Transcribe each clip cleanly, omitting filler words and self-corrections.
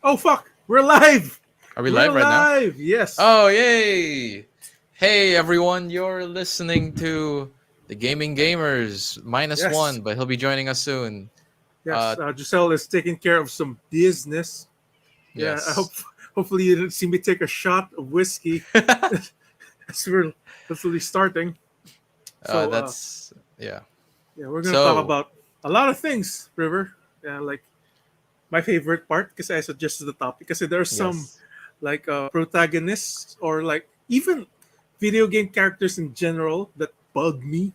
Oh fuck! We're live. Are we We're live right now? live. Yes. Oh, yay! Hey, everyone, you're listening to the Gaming Gamers minus Yes. one, but he'll be joining us soon. Yes. Uh, Giselle is taking care of some business. Yeah. I hope. yes. Hopefully, you didn't see me take a shot of whiskey as we're literally starting. So, yeah. yeah, we're gonna talk So, about a lot of things, River. Yeah, like my favorite part because I suggested the topic because there's some yes. like protagonists or like even video game characters in general that bug me.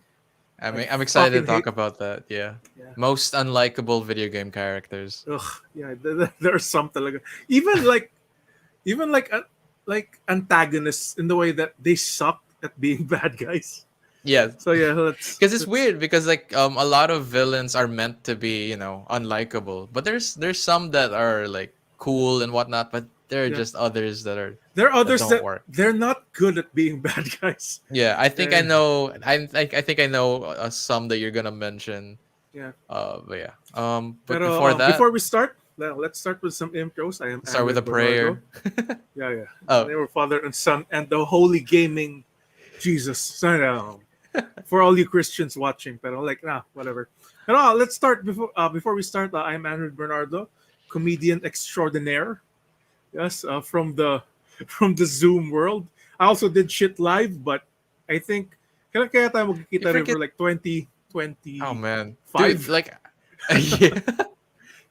I I'm excited fucking to talk hate. about that. Yeah. Yeah. Most unlikable video game characters. Ugh, yeah, there's some talaga. Even like antagonists in the way that they suck at being bad guys. Yeah. So yeah, let's Because it's let's weird because a lot of villains are meant to be, unlikable. But there's some that are like cool and whatnot, but there are yeah. just others There are that others don't that work. they're not good at being bad guys. Yeah, I think I Yeah, know. I think I know some that you're gonna mention. yeah. But yeah. But Pero before that, before we start, let's start with some intros. I am let's start with a Andred Bernardo. prayer. Yeah, yeah. In the Oh, name of Father and Son and the Holy Gaming Jesus. So, for all you Christians watching, pero like whatever. Pero let's start before we start. I'm Andrew Bernardo, comedian extraordinaire. Yes, from the Zoom world. I also did shit live, but I think kaya tayo you magkikita freaking. River like Oh man, 2025. dude, like, yeah,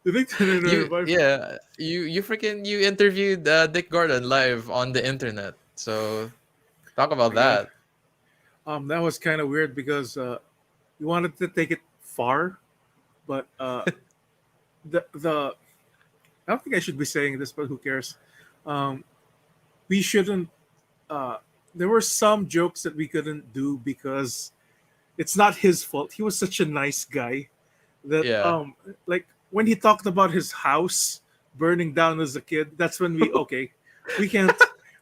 You think 2025? you freaking you interviewed Dick Gordon live on the internet. So talk Oh about my god. that. That was kind of weird because we wanted to take it far, but the I don't think I should be saying this, but who cares? Um, we shouldn't. Uh, there were some jokes that we couldn't do because it's not his fault. He was such a nice guy that Yeah. like when he talked about his house burning down as a kid, that's when we can't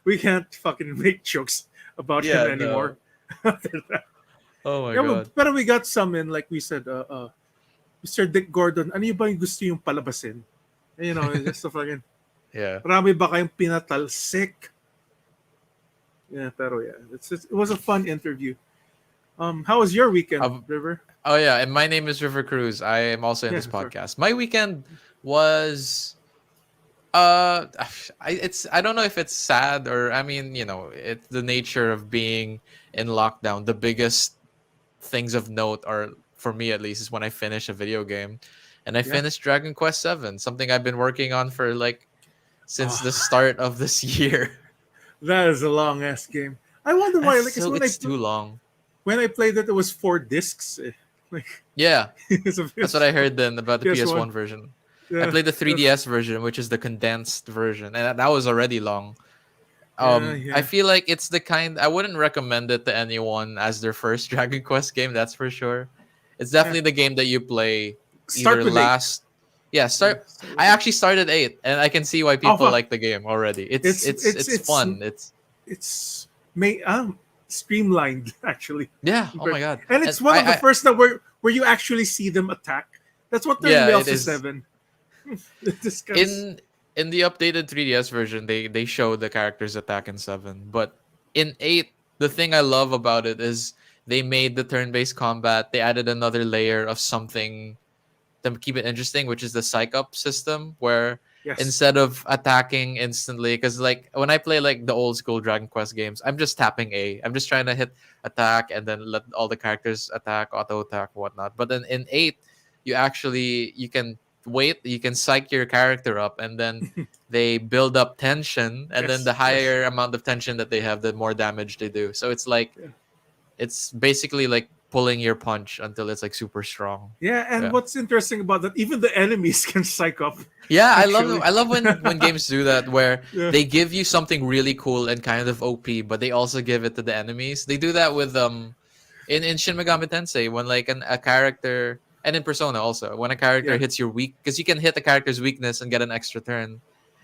we can't fucking make jokes about him Yeah. anymore. No. After that. Oh my Yeah, god. pero we got some in like we said, Mr. Dick Gordon, ano yung ba yung gusto yung palabasin? Just the fucking, Yeah. marami ba kayong pinatalsik? Yeah, pero yeah, it was a fun interview. How was your weekend, Um, River? oh yeah, and my name is River Cruz. I am also in Yeah, this sure. podcast. My weekend was I don't know if it's sad or I mean, it's the nature of being in lockdown. The biggest things of note are for me at least is when I finish a video game. And I Yeah. finished Dragon Quest 7, something I've been working on for like since the Oh, start of this year. that is a long ass game. I wonder why. Like, cause It's too long. when I played it, it was 4 discs. Like, Yeah, it's a that's what I heard then about the PS1. PS1 version. I Yeah, played the yes. 3DS version, which is the condensed version, and that was already long. Yeah, I yeah, feel like it's the kind I wouldn't recommend it to anyone as their first Dragon Quest game. That's for sure. It's yeah. definitely the game that you play Start either with 8. last. Yeah, Yeah, start. start I with 8. actually started 8, and I can see why Oh people fuck! like the game already. It's It's it's it's it's it's fun. It's it's may streamlined actually, yeah. Oh my god. and And it's one of the first that where you actually see them attack. That's what turned yeah, me it off to is. 7. This guy's In the updated 3DS version, they show the characters attack in 7, but in 8, the thing I love about it is they made the turn-based combat. They added another layer of something to keep it interesting, which is the psych up system, where yes, instead of attacking instantly, because like when I play like the old school Dragon Quest games, I'm just tapping A. I'm just trying to hit attack and then let all the characters attack, auto attack, whatnot. But then in 8, you can wait, you can psych your character up, and then they build up tension, and then the yes, yes. higher amount of tension that they have, the more damage they do. So it's like Yeah. it's basically like pulling your punch until it's like super strong. Yeah, and Yeah. what's interesting about that, even the enemies can psych up. Yeah, Actually, I love when games do that where yeah, they give you something really cool and kind of OP, but they also give it to the enemies. They do that with in Shin Megami Tensei when like a character, and in Persona also when a character yeah, hits your weak, because you can hit the character's weakness and get an extra turn.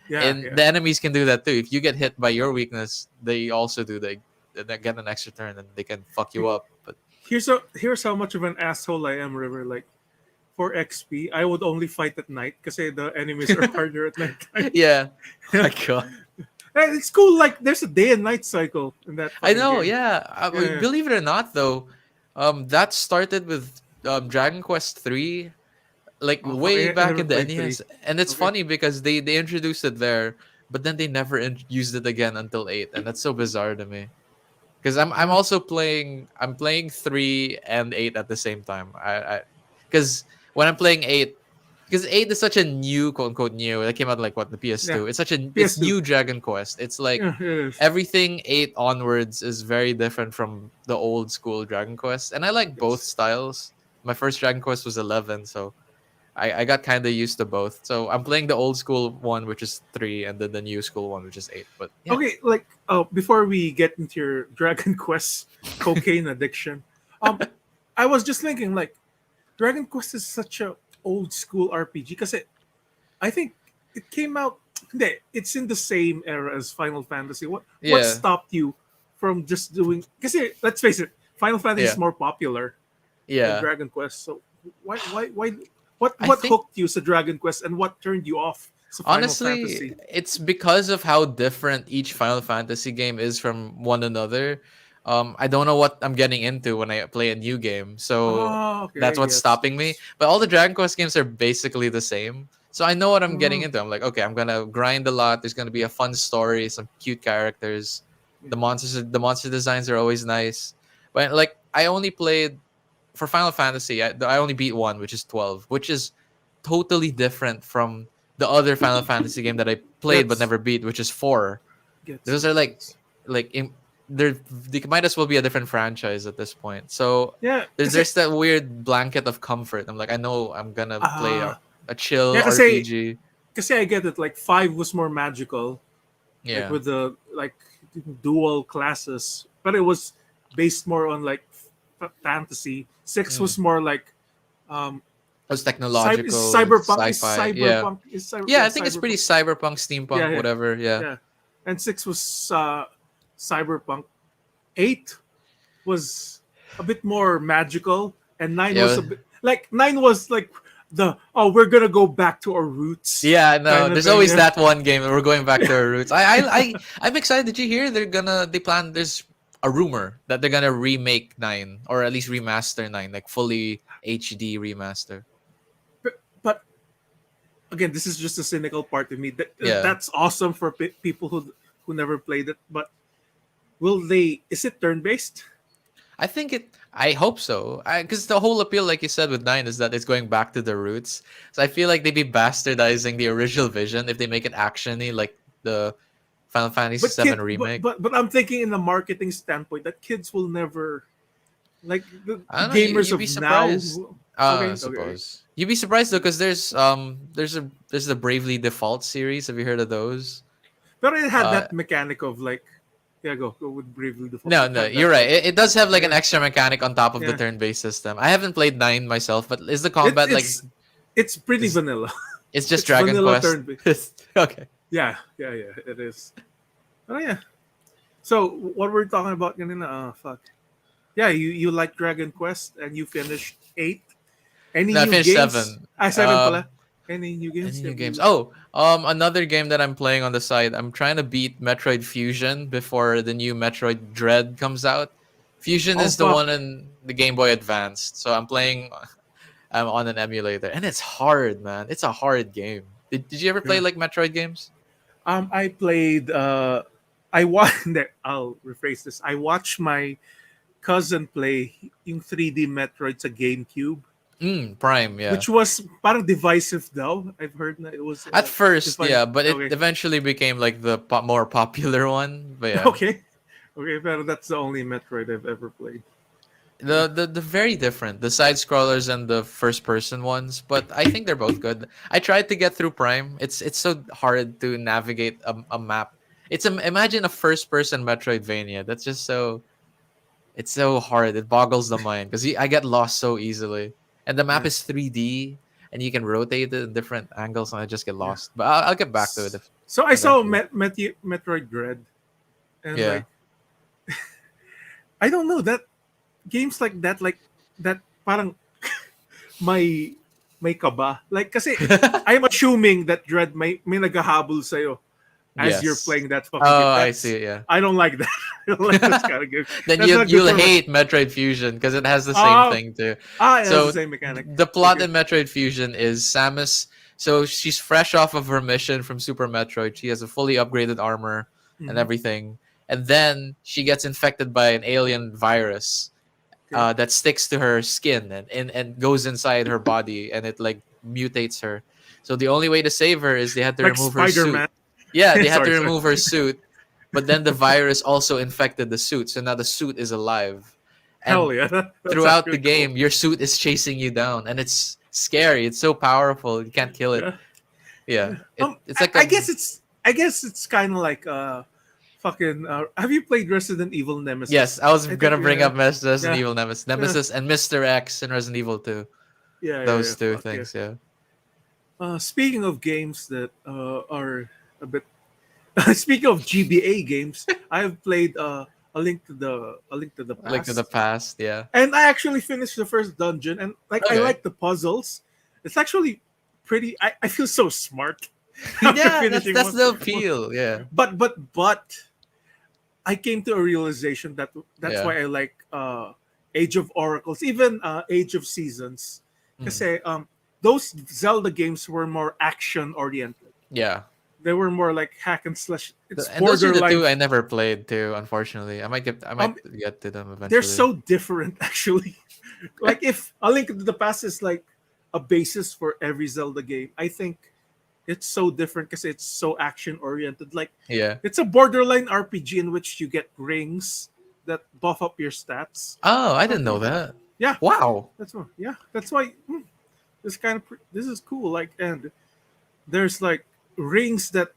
yeah, And yeah. the enemies can do that too. If you get hit by your weakness, they also do they get an extra turn and they can fuck you up. But Here's how much of an asshole I am, River. Like for XP, I would only fight at night because the enemies are harder at night time. Yeah. Oh Yeah. my god. And it's cool. Like there's a day and night cycle in that I fucking know, game. yeah. Yeah. Believe it or not, though, that started with Dragon Quest 3, like Oh fuck! way I back never in the played three. NES. And it's Okay. funny because they introduced it there, but then they never used it again until 8, and that's so bizarre to me. Because I'm Yeah. also playing 3 and 8 at the same time. I because when I'm playing 8, because 8 is such a new, quote unquote new, that came out like what, the Yeah. PS2. It's PS2. new Dragon Quest. It's like Yeah, it is. everything 8 onwards is very different from the old school Dragon Quest, and I like both Yes. styles. My first Dragon Quest was 11, so I got kind of used to both. So I'm playing the old school one, which is 3, and then the new school one, which is 8. But yeah. Okay, like before we get into your Dragon Quest cocaine addiction, um, I was just thinking like Dragon Quest is such a old school RPG because I think it came out. Hindi, it's in the same era as Final Fantasy. What Yeah. stopped you from just doing? Because let's face it, Final Fantasy Yeah. is more popular than Yeah. Dragon Quest. So why I what think hooked you to Dragon Quest and what turned you off to Final honestly, Fantasy? it's because of how different each Final Fantasy game is from one another. I don't know what I'm getting into when I play a new game, so Oh, that's okay, what's yes, stopping me. yes. But all the Dragon Quest games are basically the same, so I know what I'm getting Mm, into. I'm like, okay, I'm gonna grind a lot. There's gonna be a fun story, some cute characters. yeah. The monster designs are always nice. But like, I only played for Final Fantasy. I only beat one, which is 12, which is totally different from the other Final Fantasy game that I played but Gets never beat, which is 4. gets Those are gets. like in, they might as well be a different franchise at this point. So Yeah, kasi there's that weird blanket of comfort. I'm like, I know I'm gonna play uh a chill yeah, RPG. kasi I get it. Like five was more magical, like Yeah, with the like dual classes, but it was based more on like fantasy. Six mm. was more like um It was is technological, cyberpunk sci-fi. Yeah, yeah. yeah I think it's pretty cyberpunk cyberpunk, yeah steampunk, yeah whatever. Yeah, yeah, and six was cyberpunk. Eight was a bit more magical, and nine was yeah. a bit like nine was like the we're gonna go back to our roots Yeah, no, kind of there's thing. always Yeah, that one game. We're going back yeah, to our roots. I'm excited. Did you hear they plan? There's a rumor that they're gonna remake 9, or at least remaster 9, like fully HD remaster. but again, this is just a cynical part of me. Yeah, That's awesome for people who never played it. But will they? Is it turn based? I think it. I hope so. Because the whole appeal, like you said, with 9 is that it's going back to the roots. So I feel like they'd be bastardizing the original vision if they make it actiony, like the Final Fantasy But 7 remake. I'm thinking in the marketing standpoint that kids will never like the I don't know. gamers You'd of be now. surprised. I Okay, okay. suppose you'd be surprised though, because there's the Bravely Default series. Have you heard of those? But it had Uh, that mechanic of like, yeah, go with Bravely Default. no, It no, had you're that right. like, It does have like an okay, extra mechanic on top of the yeah. turn-based system. I haven't played 9 myself, but is the It, combat like it's pretty is vanilla. it's just It's Dragon vanilla Quest? turn based. Okay. Yeah, yeah, yeah. It is. Oh yeah. So what we're talking about kanina? Fuck. Yeah, you like Dragon Quest and you finished 8. Any No, I new finished games? 7. 7 pala. Any new games Any new have games? you? Oh, another game that I'm playing on the side. I'm trying to beat Metroid Fusion before the new Metroid Dread comes out. Fusion Oh is the fuck. one in the Game Boy Advanced, so I'm playing on an emulator, and it's hard, man. It's a hard game. Did you ever play Yeah. like Metroid games? I played I watched I'll rephrase this. I watched my cousin play yung 3D Metroid sa GameCube, Prime, yeah. which was parang divisive though. I've heard that it was At first, divisive. yeah, but it Okay. eventually became like the more popular one. But yeah, Okay. Okay, but that's the only Metroid I've ever played. the very different, the side scrollers and the first person ones, but I think they're both good. I tried to get through Prime. It's so hard to navigate a map. Imagine a first person Metroidvania. That's just so it's so hard. It boggles the mind because I get lost so easily, and the map Yeah. is 3D, and you can rotate it in different angles, and I just get Yeah. lost. But I'll get back to it So I saw eventually. Metroid Dread and Yeah. like I don't know that games like that parang my may kaba. Like, kasi I'm assuming that Dread may naghahabol sa'yo as you're Yes. playing that fucking Oh, game. I That's, see. Yeah. I don't like that. I don't like this kind of game. Then That's not good you'll for my. hate Metroid Fusion because it has the same Ah, thing too. it has the So same mechanic. the plot Okay. in Metroid Fusion is Samus. So she's fresh off of her mission from Super Metroid. She has a fully upgraded armor and Mm-hmm. everything, and then she gets infected by an alien virus Okay. that sticks to her skin and goes inside her body, and it like mutates her. So the only way to save her is they had to Like remove her Spider suit. Man. Yeah, they had to Sorry. remove her suit, but then the virus also infected the suit, so now the suit is alive. And Hell yeah. That's throughout the actually cool. game, your suit is chasing you down, and it's scary. It's so powerful, you can't kill it. Yeah. Yeah, it's like I a guess it's kind of like fucking. Have you played Resident Evil yes. Nemesis? I was I think gonna bring up Resident yeah, Evil Nemesis, yeah, Nemesis, and Mister X in Resident Evil 2. yeah. Those two Fuck yeah. things, yeah. Speaking of games that are a bit. Speaking of GBA games, I have played a Link to the Link to the Past, Past, yeah. and I actually finished the first dungeon, and like I Okay. like the puzzles. It's actually pretty. I feel so smart after Yeah, finishing that's one. the appeal. Yeah, But I came to a realization that that's yeah, why I like Age of Oracles, even Age of Seasons, mm, because those Zelda games were more action oriented. yeah. They were more like hack and slash. It's And those are the borderline. two I never played too. Unfortunately, I might Um, get to them they're eventually. so different actually. Like if A Link to the Past is like a basis for every Zelda game, I think it's so different because it's so action oriented. Like Yeah. it's a borderline RPG in which you get rings that buff up your stats. Oh, I didn't Okay. know that. Yeah, Wow. that's why. Yeah, that's why. This is cool. Like, and there's like rings that.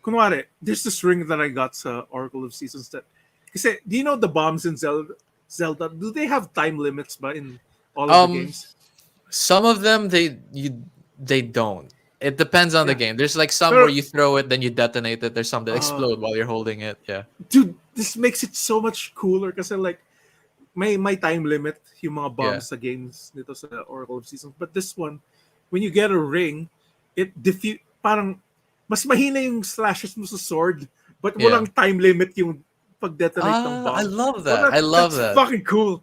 Kunwari, there's this ring that I got sa Oracle of Seasons that. Kasi, do you know the bombs in Zelda? Zelda, do they have time limits ba in all of the Um, games? some of them they don't. It depends on the Yeah. game. There's like some where Pero, you throw it, then you detonate it. There's some that explode while you're holding it. Yeah. dude, this makes it so much cooler kasi like may time limit yung mga Yeah. bombs sa games nito sa Oracle of Seasons. But this one, when you get a ring, it parang mas mahina yung slashes mo sa sword, but Yeah. walang time limit yung pag-detonate ng I bomb. love So that. I love that's that. fucking cool.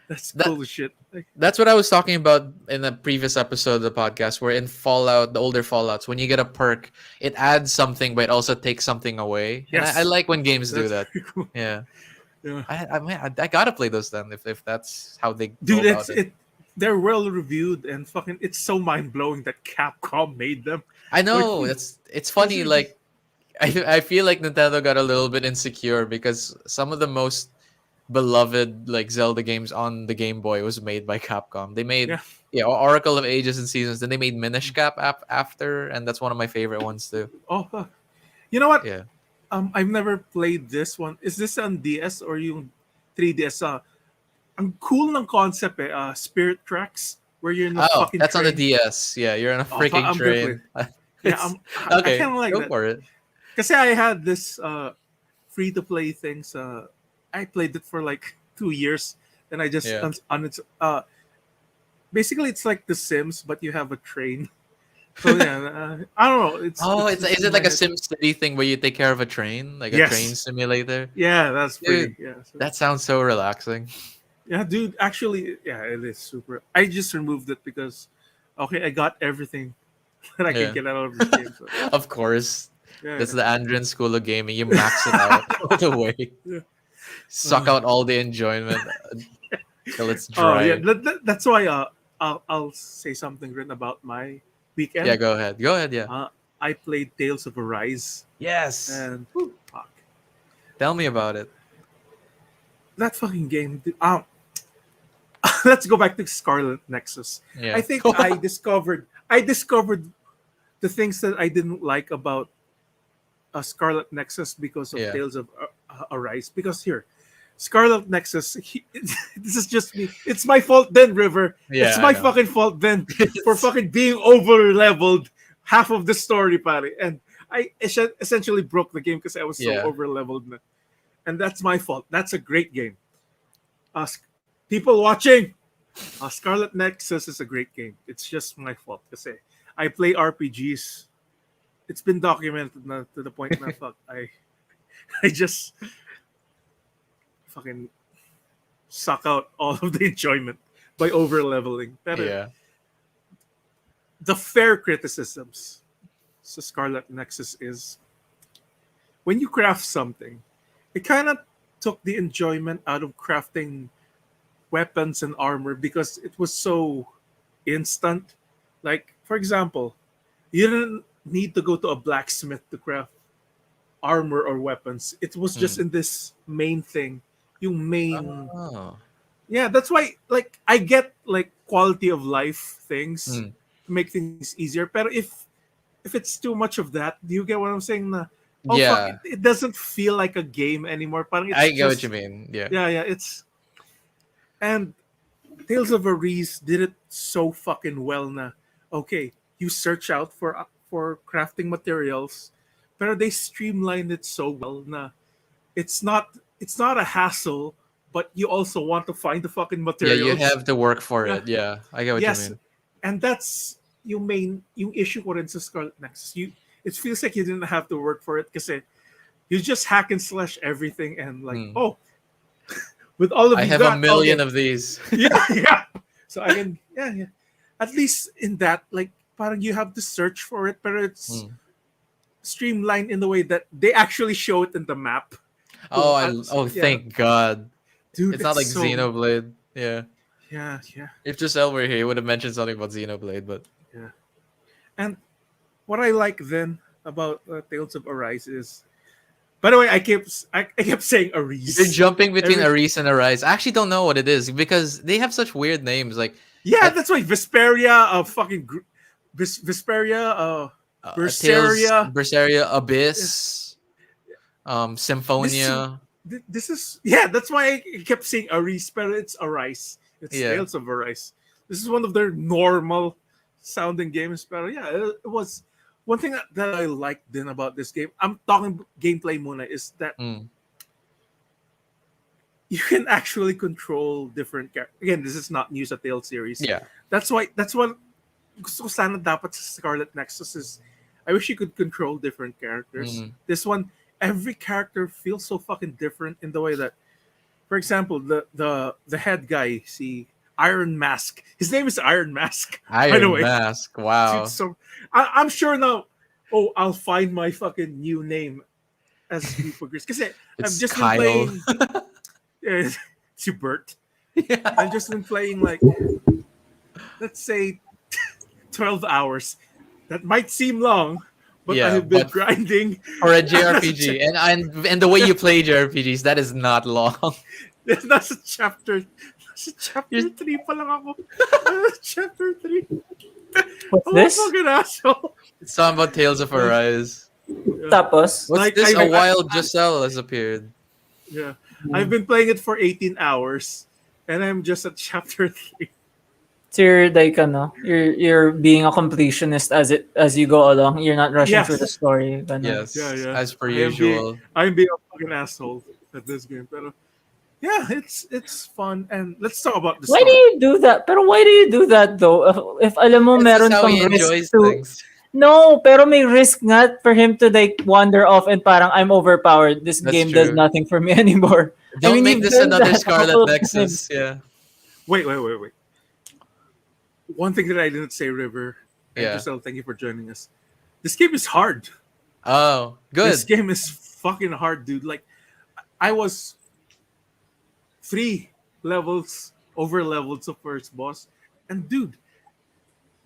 That's That cool as shit. Like, That's what I was talking about in a previous episode of the podcast, where in Fallout, the older Fallouts, when you get a perk, it adds something, but it also takes something away. And I yes, like when games do that's that. pretty cool. Yeah, Yeah. I gotta play those then if that's how they go Dude, about it. they're well reviewed and fucking it's so mind blowing that Capcom made them. I Like, know it's funny. Like I feel like Nintendo got a little bit insecure because some of the most beloved like Zelda games on the Game Boy was made by Capcom. They made yeah. Oracle of Ages and Seasons. Then they made Minish Cap after, and that's one of my favorite ones too. Oh, you know what? Yeah. I've never played this one. Is this on DS or yung 3DS? Ang cool ng concept Spirit Tracks, where you're in a Oh, fucking that's on the train. DS. Yeah, you're on a Oh, freaking I'm gonna play. train. Yeah, It's I okay. kind of like Go that. for it. Kasi I had this free to play things. I played it for like 2 years, and I just Yeah. on its basically it's like The Sims, but you have a train. So yeah, I don't know. Oh, It's just is it in my like a head. Sim City thing where you take care of a train, like a train Yes, simulator? yeah, that's Dude, pretty. Yeah, so, that sounds so relaxing. yeah, dude. Actually, yeah, it is super. I just removed it because okay, I got everything that I can Yeah. get out of this game. So Of course. yeah, That's the Andrian school of gaming. You max it out all the way. yeah. Suck out all the enjoyment till it's Oh yeah, dry. that's why I'll say something written about my Yeah, weekend. go ahead. Go ahead, yeah. I played Tales of Arise, Yes. and fuck, Tell me about it. that fucking game. Let's go back to Scarlet Nexus. I Yeah. think I discovered the things that I didn't like about Scarlet Nexus because of Yeah. Tales of Arise. Because here, Scarlet Nexus, this is just me. It's my fault then, River. Yeah, It's I my know. fucking fault then for fucking being over leveled half of the story, pare. And I essentially broke the game because I was so Yeah. over leveled. And that's my fault. That's a great game. People watching, Scarlet Nexus is a great game. It's just my fault kasi I play RPGs. It's been documented na, to the point na fuck I just fucking suck out all of the enjoyment by over leveling. Pero Yeah. the fair criticisms to Scarlet Nexus is when you craft something, it kind of took the enjoyment out of crafting weapons and armor because it was so instant. Like, for example, you didn't need to go to a blacksmith to craft armor or weapons. It was just Mm. in this main thing. Yung main. Oh. Yeah, that's why, like, I get, like, quality of life things Mm. to make things easier. But if it's too much of that, do you get what I'm saying? Na, oh, fuck, Yeah. it doesn't feel like a game anymore. Parang it's I get what you just. mean. Yeah. Yeah, it's. And Tales of Arise did it so fucking well na okay, you search out for crafting materials, but they streamlined it so well na it's not a hassle, but you also want to find the fucking Yeah, you materials. have to work for Yeah. it. Yeah. I get what you Yes, mean. and that's yung issue ko rin sa Scarlet Nexus. It feels like you didn't have to work for it kasi you just hack and slash everything and like, Mm. oh, with all of I you have a got, million okay. of these. Yeah. So I can, yeah. At least in that, like, parang you have to search for it, but it's Mm. streamlined in the way that they actually show it in the map. Oh, Yeah, thank God. dude, It's not it's like so, Xenoblade. Yeah. yeah, If Giselle were here, he would have mentioned something about Xenoblade, but yeah. And what I like then about Tales of Arise is, by the way, I kept saying you're Arise. jumping between Every Arise and Arise. I actually don't know what it is because they have such weird names. Like Yeah, at that's why Vesperia, Vesperia, Tales, Berseria. Berseria, Yeah, Abyss, this is Symphonia. this is yeah. That's why I kept saying Arise, but it's Arise. It's Yeah. Tales of Arise. This is one of their normal sounding games, but yeah, it was one thing that I liked then about this game. I'm talking gameplay muna is that Mm. you can actually control different characters. Again, this is not new sa Tales series. Yeah. That's what gusto ko sana dapat sa Scarlet Nexus is I wish you could control different characters. Mm. This one, every character feels so fucking different in the way that, for example, the head guy, see Iron Mask. His name is Iron Mask. By the Iron way, Mask. dude, Wow. so I'm sure now. Oh, I'll find my fucking new name as we progress. Because I've It's just been Kyle. playing. Si Bert. Yeah. I've just been playing like, let's say, 12 hours. That might seem long, but I Yeah, have been but grinding. for a JRPG, and the way you play JRPGs, that is not long. Nasa chapter. Nasa chapter You're- 3 pa lang ako. Chapter 3. What's Oh, this? fucking asshole. It's talking about Tales of Arise. Tapos, What's Like, this? I- A wild Giselle has appeared. Yeah. I've been playing it for 18 hours, and I'm just at chapter 3. so you're like, you're being a completionist as you go along. You're not rushing Yes. through the story. Ganun. Yes, Yeah. as per I am usual. I'm being a fucking asshole at this game. Pero, yeah, it's fun. And let's talk about the Why do story. you do that? Pero why do you do that though? If alam mo This is meron how kang he risk enjoys to things. No, pero may risk nga for him to like wander off and parang I'm overpowered. This That's game does true. nothing for me anymore. Don't make you've this done another that a Scarlet couple of Nexus. times. Yeah. Wait. One thing that I didn't say, River, and Yeah. Giselle, thank you for joining us. This game is hard. Oh, good. This game is fucking hard, dude. Like, I was 3 levels over levels of first boss, and dude,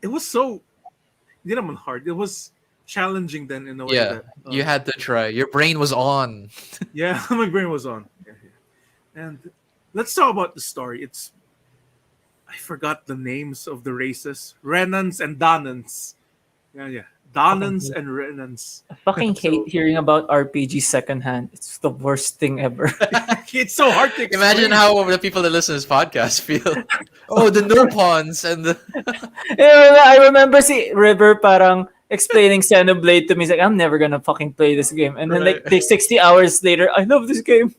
it was so. Hindi naman hard. It was challenging then in a way Yeah, that you had to try. Your brain was on. yeah, my brain was on. Yeah. And let's talk about the story. I forgot the names of the races. Renans and Danans. Yeah. Danans and Renans. I fucking hate So- hearing about RPG secondhand. It's the worst thing ever. It's so hard to explain. Imagine how the people that listen to this podcast feel. Oh, the Nerpons and the I remember see River parang explaining Xenoblade to me. He's like, I'm never gonna fucking play this game. And then like Right. 60 hours later, I love this game.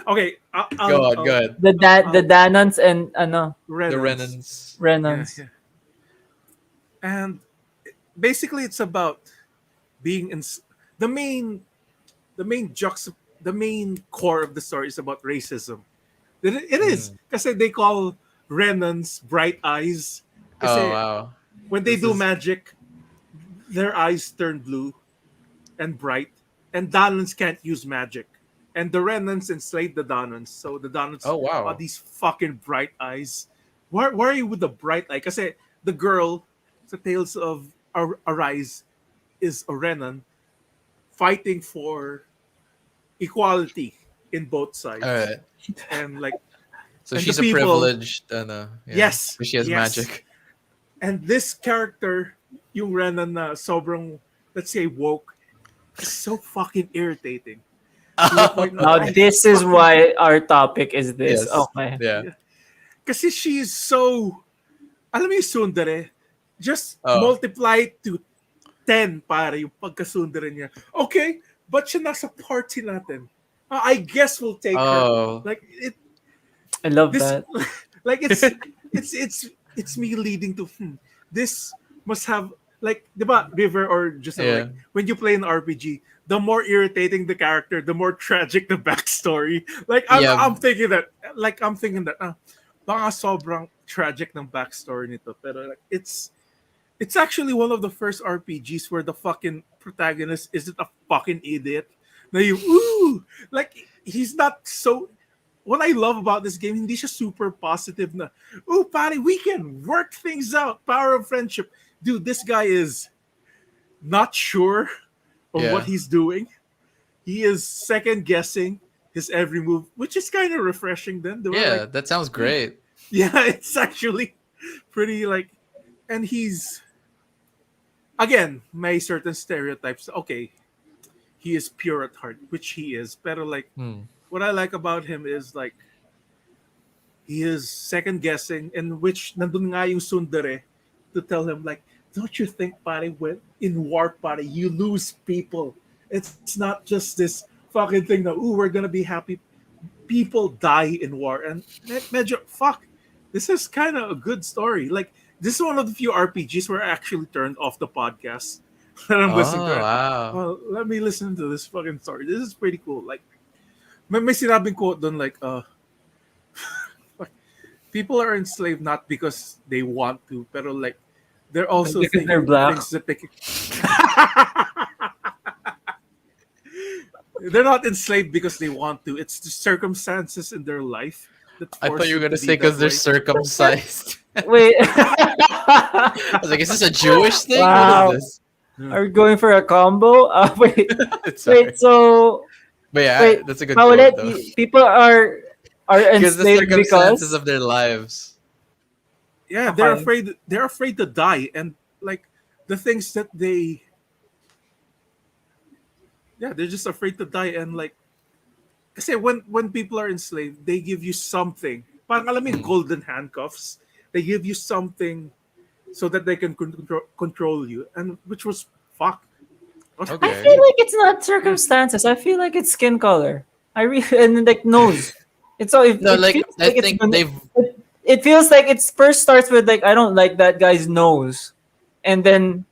Okay, Go on, go ahead. The I'll Danons and The Renans. Renans. Yeah, Renons. yeah. And basically, it's about being in the main the main the main core of the story is about racism. It is Mm. because they call Renans bright eyes. Oh Because wow. when they This do is magic, their eyes turn blue and bright, and Donans can't use magic. And the Renans enslaved the Donans. So the Donans oh are wow. these fucking bright eyes. Why are you with the bright eye? Because the girl, the Tales of Arise, is a Renan fighting for equality in both All sides. right. And like So and the she's a people, privileged, yeah, yes, because she has yes. magic. And this character, yung Renan na sobrang, let's say, woke, is so fucking irritating to the point that Now I this is fucking why our topic is this. Yes. Okay. Yeah. kasi she's so, alam mo yung sundere, just Oh. multiply it to 10 para yung pagkasundere niya. Okay, but siya nasa party natin. I guess we'll take her. Oh. Like it I love this that. like it's it's me leading to this must have like diba River or just Yeah. like when you play an RPG, the more irritating the character, the more tragic the backstory. Like Yeah. I'm thinking that baka sobrang tragic ng backstory nito, pero like, it's actually one of the first RPGs where the fucking protagonist isn't a fucking idiot. Na you ooh, like he's not so. What I love about this game, hindi siya super positive na, ooh, pare, we can work things out. Power of friendship. Dude, this guy is not sure of what Yeah. he's doing. He is second guessing his every move, which is kind of refreshing then. They were Yeah. like, That sounds great. yeah, it's actually pretty like, and he's, again, may certain stereotypes. Okay, he is pure at heart, which he is. But like, Hmm. what I like about him is like he is second guessing, in which nandun nga yung sundere to tell him like, don't you think, pare, when in war, pare, you lose people. It's not just this fucking thing that ooh, we're gonna be happy. People die in war, and medyo fuck. This is kind of a good story. Like this is one of the few RPGs where I actually turned off the podcast that I'm listening Oh to. wow. Oh, let me listen to this fucking story. This is pretty cool. Like may sinabing quote doon like people are enslaved not because they want to, pero like they're also Because they're thinking black. things that they can... They're not enslaved because they want to. It's the circumstances in their life that I thought force you were them to gonna be say that because they're way. circumcised. Wait. I was like, is this a Jewish thing? What is Wow. this? Are we going for a combo? Wait. Sorry. Wait. So But yeah, wait. that's a good quote Paulet, though. people are Because the enslaved circumstances because of their lives. Yeah, okay. they're afraid to die, and like the things that they, yeah, they're just afraid to die. And like kasi when people are enslaved, they give you something. Parang alam mo yung Mm. golden handcuffs. They give you something so that they can control you, and which was fuck. Was I Okay. feel like it's not circumstances. I feel like it's skin color. I really and like nose. It's all. No, It like feels I like it's. think they've It feels like it first starts with like I don't like that guy's nose, and then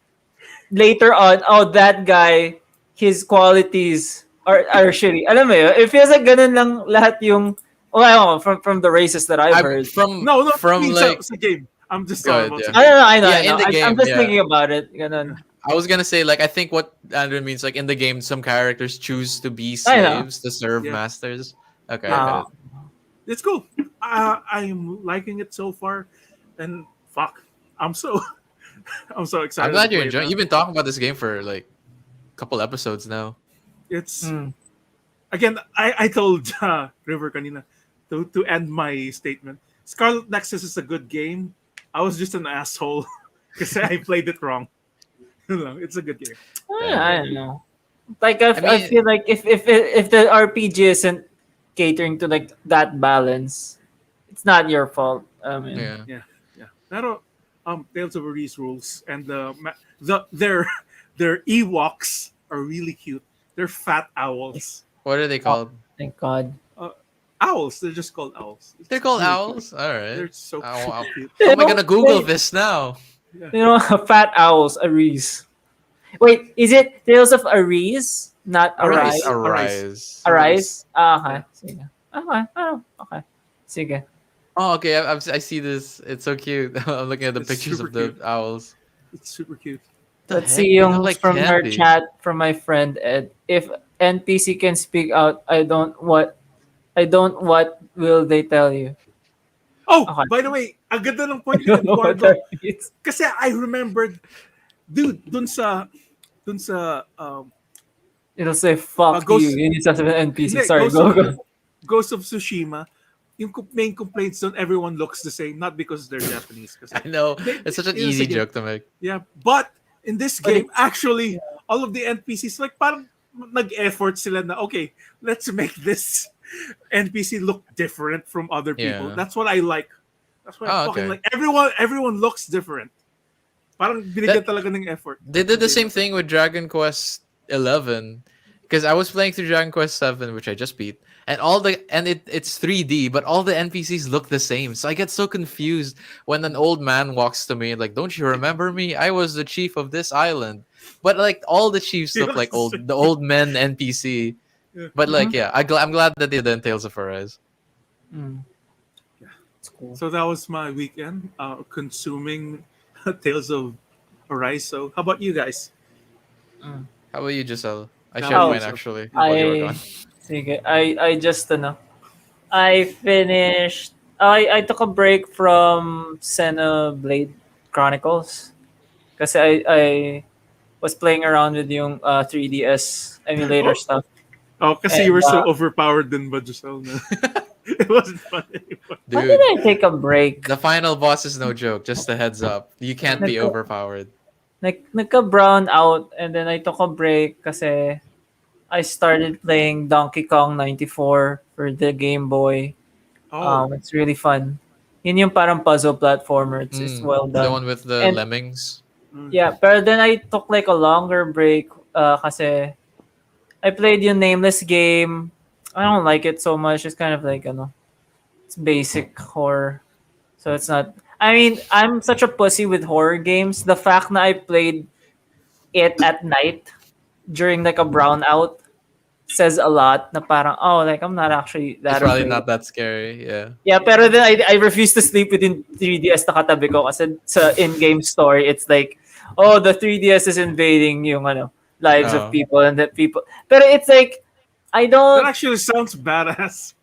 later on, oh that guy, his qualities are shitty. Alam mo yun? It feels like ganun lang lahat yung. Oh, I don't know, from the races that I've I heard. no, no. I from mean, like sa game. I'm just talking good, about yeah. sa I game. don't know. I know. Yeah, I know. in the I'm game, just yeah. thinking about it. Ganun. I was gonna say, like, I think what Andrew means, like, in the game, some characters choose to be I know. slaves to serve Yeah, masters. Okay, I yeah. get Uh, it. It's cool. I'm liking it so far, and fuck, I'm so I'm so I'm excited to glad you're play it enjoying. now. You've been talking about this game for like a couple episodes now. It's mm. again. I told River kanina to end my statement. Scarlet Nexus is a good game. I was just an asshole because I played it wrong. It's a good game. I Fair. don't know. Like I I mean, feel like if the RPG isn't catering to like that balance, it's not your fault. I mean, yeah. Yeah, yeah. Pero Tales of Arise rules and their their Ewoks are really cute. They're fat owls. What are they oh, called? thank God. owls. They're just called owls. They're It's cute. really cute. owls. All right. They're so Oh, wow. cute. How You am I know, gonna Google this now? Yeah. fat owls, Aries. Wait, is it Tales of Aries, not Arise, Arise? Arise. Arise. arise. Arise? Arise. Ah, Yeah. okay. Sige. Okay. Oh, okay. Sige. Oh, okay. I see this. It's so cute. I'm looking at the It's pictures super of the cute. owls. It's super cute. The Let's heck? see They look yung like from her candy. chat from my friend Ed. If NPC can speak out, I don't what will they tell you? Oh, Okay. by the way, ang ganda ng I point ni don't know what Eduardo. that means. Kasi I remembered, dude, dun sa It'll say fuck you. Ghost, Yun yung sasabihin ng NPC. hindi, Sorry, go go. Ghost of Tsushima, yung main complaints doon, everyone looks the same, not because they're Japanese. I Kasi, know. they, It's such an yun, easy sige. joke to make. Yeah, but in this But game, it's actually, all of the NPCs, like, parang nag-effort sila na, okay, let's make this NPC look different from other people. Yeah. That's what I like. That's what I Oh, fucking okay. like. Everyone looks different. Parang binigyan That talaga ng effort. They did the same thing with Dragon Quest 11 because I was playing through Dragon Quest 7 which I just beat and it's 3D but all the NPCs look the same. So I get so confused when an old man walks to me and like, "Don't you remember me? I was the chief of this island." But like all the chiefs look like Yes. the old men NPC. Yeah. But like Mhm. yeah, I'm glad that they did in Tales of Arise. Mm. It's cool. So that was my weekend, consuming Tales of Arise. So how about you guys? Mm. How about you, Giselle? I How shared about Oh, mine yourself? actually Yeah. while you were gone. sige. I just I finished. I took a break from Xenoblade Chronicles kasi I was playing around with yung 3DS emulator Oh, stuff. oh, kasi you And were so overpowered din ba, Giselle? Na it wasn't fun anymore. when did Dude, I take a break? the final boss is no joke. Just a heads up. You can't be Nagka, overpowered. nagka-brown out and then I took a break kasi I started playing Donkey Kong 94 for the Game Boy. Oh, It's really fun. Yun yung parang puzzle platformer. It's well The done. one with the And lemmings. yeah, pero then I took like a longer break kasi I played yung Nameless game. I don't like it so much. It's kind of like, it's basic horror. So it's not. I mean, I'm such a pussy with horror games. The fact na I played it at night during like a brownout says a lot na parang, oh, like I'm not actually It's that probably afraid. not that scary. Yeah. Yeah, pero then I refuse to sleep within 3DS na katabi ko kasi sa in-game story, it's like, oh, the 3DS is invading yung lives of Oh. people and that people. Pero it's like, I that don't. actually sounds badass.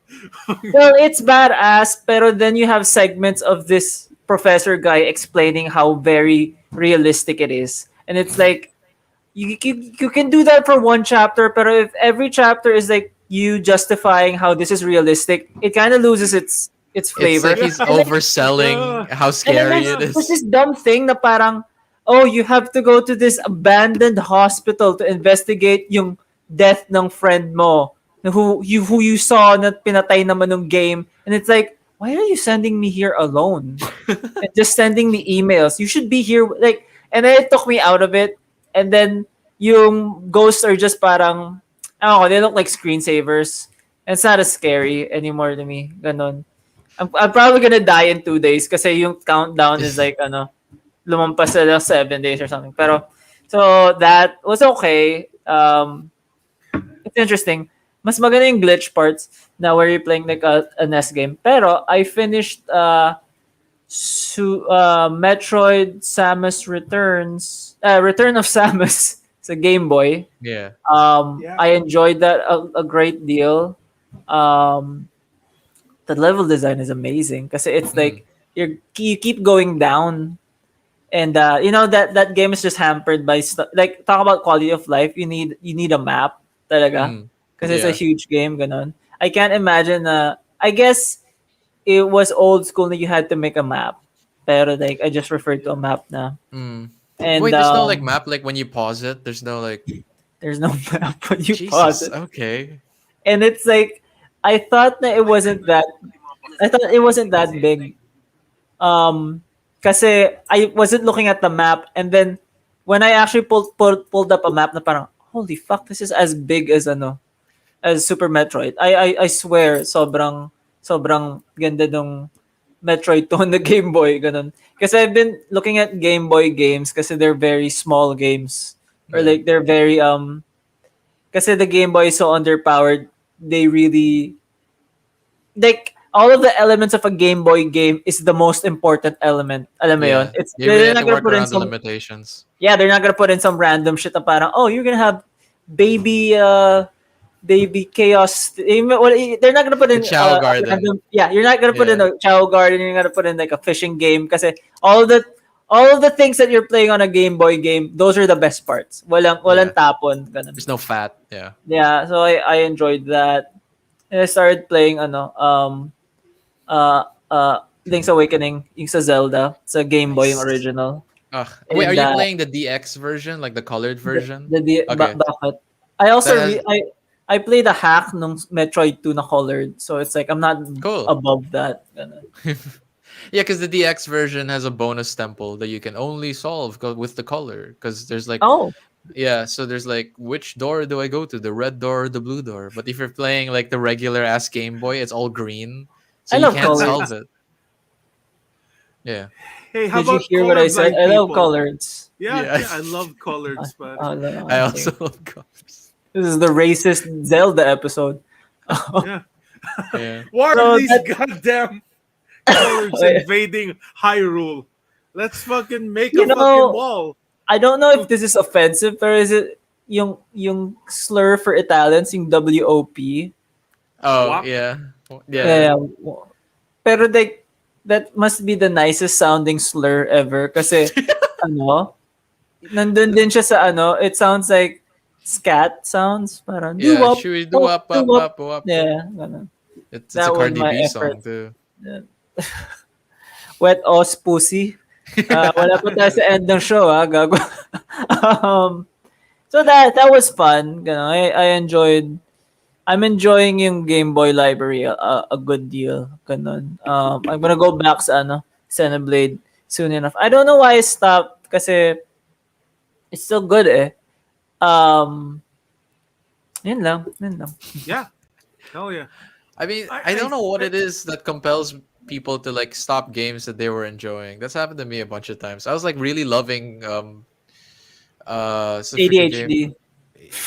Well, it's badass, pero then you have segments of this professor guy explaining how very realistic it is. And it's like, you can do that for one chapter, pero if every chapter is like you justifying how this is realistic, it kind of loses its It's flavor. like he's And then, overselling how and then scary it there's is. this dumb thing na parang, oh, you have to go to this abandoned hospital to investigate yung death ng friend mo na who you saw na pinatay naman ng game. And it's like, why are you sending me here alone? And just sending me emails. You should be here. Like, and then it took me out of it. And then yung ghosts are just parang, I don't know, they look like screensavers. And it's not as scary anymore to me. Ganon. I'm probably gonna die in 2 days kasi yung countdown is like lumampas na lang 7 days or something. Pero so that was okay. It's interesting. Mas maganda yung glitch parts na where you're playing like a NES game. Pero I finished Metroid Samus Return of Samus sa Game Boy. Yeah. Yeah. I enjoyed that a great deal. The level design is amazing kasi it's like you keep going down and that game is just hampered by like talk about quality of life. You need a map talaga because it's a Yeah. huge game. Ganon. I can't imagine. I guess it was old school that you had to make a map, pero like I just referred to a map na. And Wait, there's no like map like when you pause it. There's no like there's no map when you pause Jesus. it, Okay. and it's like I thought that it wasn't that. I thought it wasn't that big. Kasi I wasn't looking at the map, and then when I actually pulled up a map, na parang holy fuck, this is as big as as Super Metroid. I swear sobrang ganda nung Metroid 2 on the Game Boy ganun. Kasi I've been looking at Game Boy games kasi they're very small games or Yeah. like they're very kasi the Game Boy is so underpowered. They really like all of the elements of a Game Boy game is the most important element. Alam mo yun? Yeah. It's You really they're have not to gonna work put in around the some limitations. yeah, they're not gonna put in some random shit na parang, oh, you're gonna have baby baby chaos. Well, they're not gonna put The in Chow a Garden. random, yeah, you're not gonna put in Yeah. a Chow Garden. You're gonna put in like a fishing game kasi all of the things that you're playing on a Game Boy game, those are the best parts. Walang Yeah. tapon ganun. There's no fat. Yeah. Yeah, so I enjoyed that. And I started playing uh Link's Awakening, yung sa Zelda, sa Game Boy yung Nice. original. Ugh. Wait, are And you playing the DX version, like the colored version? Okay. bakit? I also That has I played a hack nung Metroid 2 na colored. So it's like I'm not cool. above that. Ganun. Yeah, because the DX version has a bonus temple that you can only solve with the color. Because there's like, Oh, yeah, so there's like, which door do I go to? The red door or the blue door? But if you're playing like the regular ass Game Boy, it's all green. So I you love can't solve colors. it. Yeah. Hey, how Did you about hear what I said? colorblind I love people? colors. Yeah, Yeah. yeah, I love coloreds, but Oh, no, I okay. also love colors. This is the racist Zelda episode. yeah. Yeah. Why So are these that- goddamn colors invading Hyrule? Let's fucking make You a know, fucking wall. I don't know if this is offensive, but is it yung slur for Italians, yung WOP? Oh, Wap. yeah. Yeah. Yeah. Pero that must be the nicest sounding slur ever kasi ano, nandun din siya sa ano, it sounds like scat sounds, parang Yeah. doo-wop, Should we do up, up, doo-wop. up, up? Yeah, ganun. It's That a was Cardi my B effort. song too. Wet Oz Pussy. Wala pa tayo sa end ng show, gago. So that was fun. Ganun. I'm enjoying yung Game Boy library a good deal. Ganun. I'm gonna go back sa Xenoblade soon enough. I don't know why I stopped kasi it's still good eh. Yun lang. Yeah. Hell yeah. I mean, I- I don't I- know what I- it is that compels people to like stop games that they were enjoying. That's happened to me a bunch of times. I was like really loving it's a freaking game. ADHD.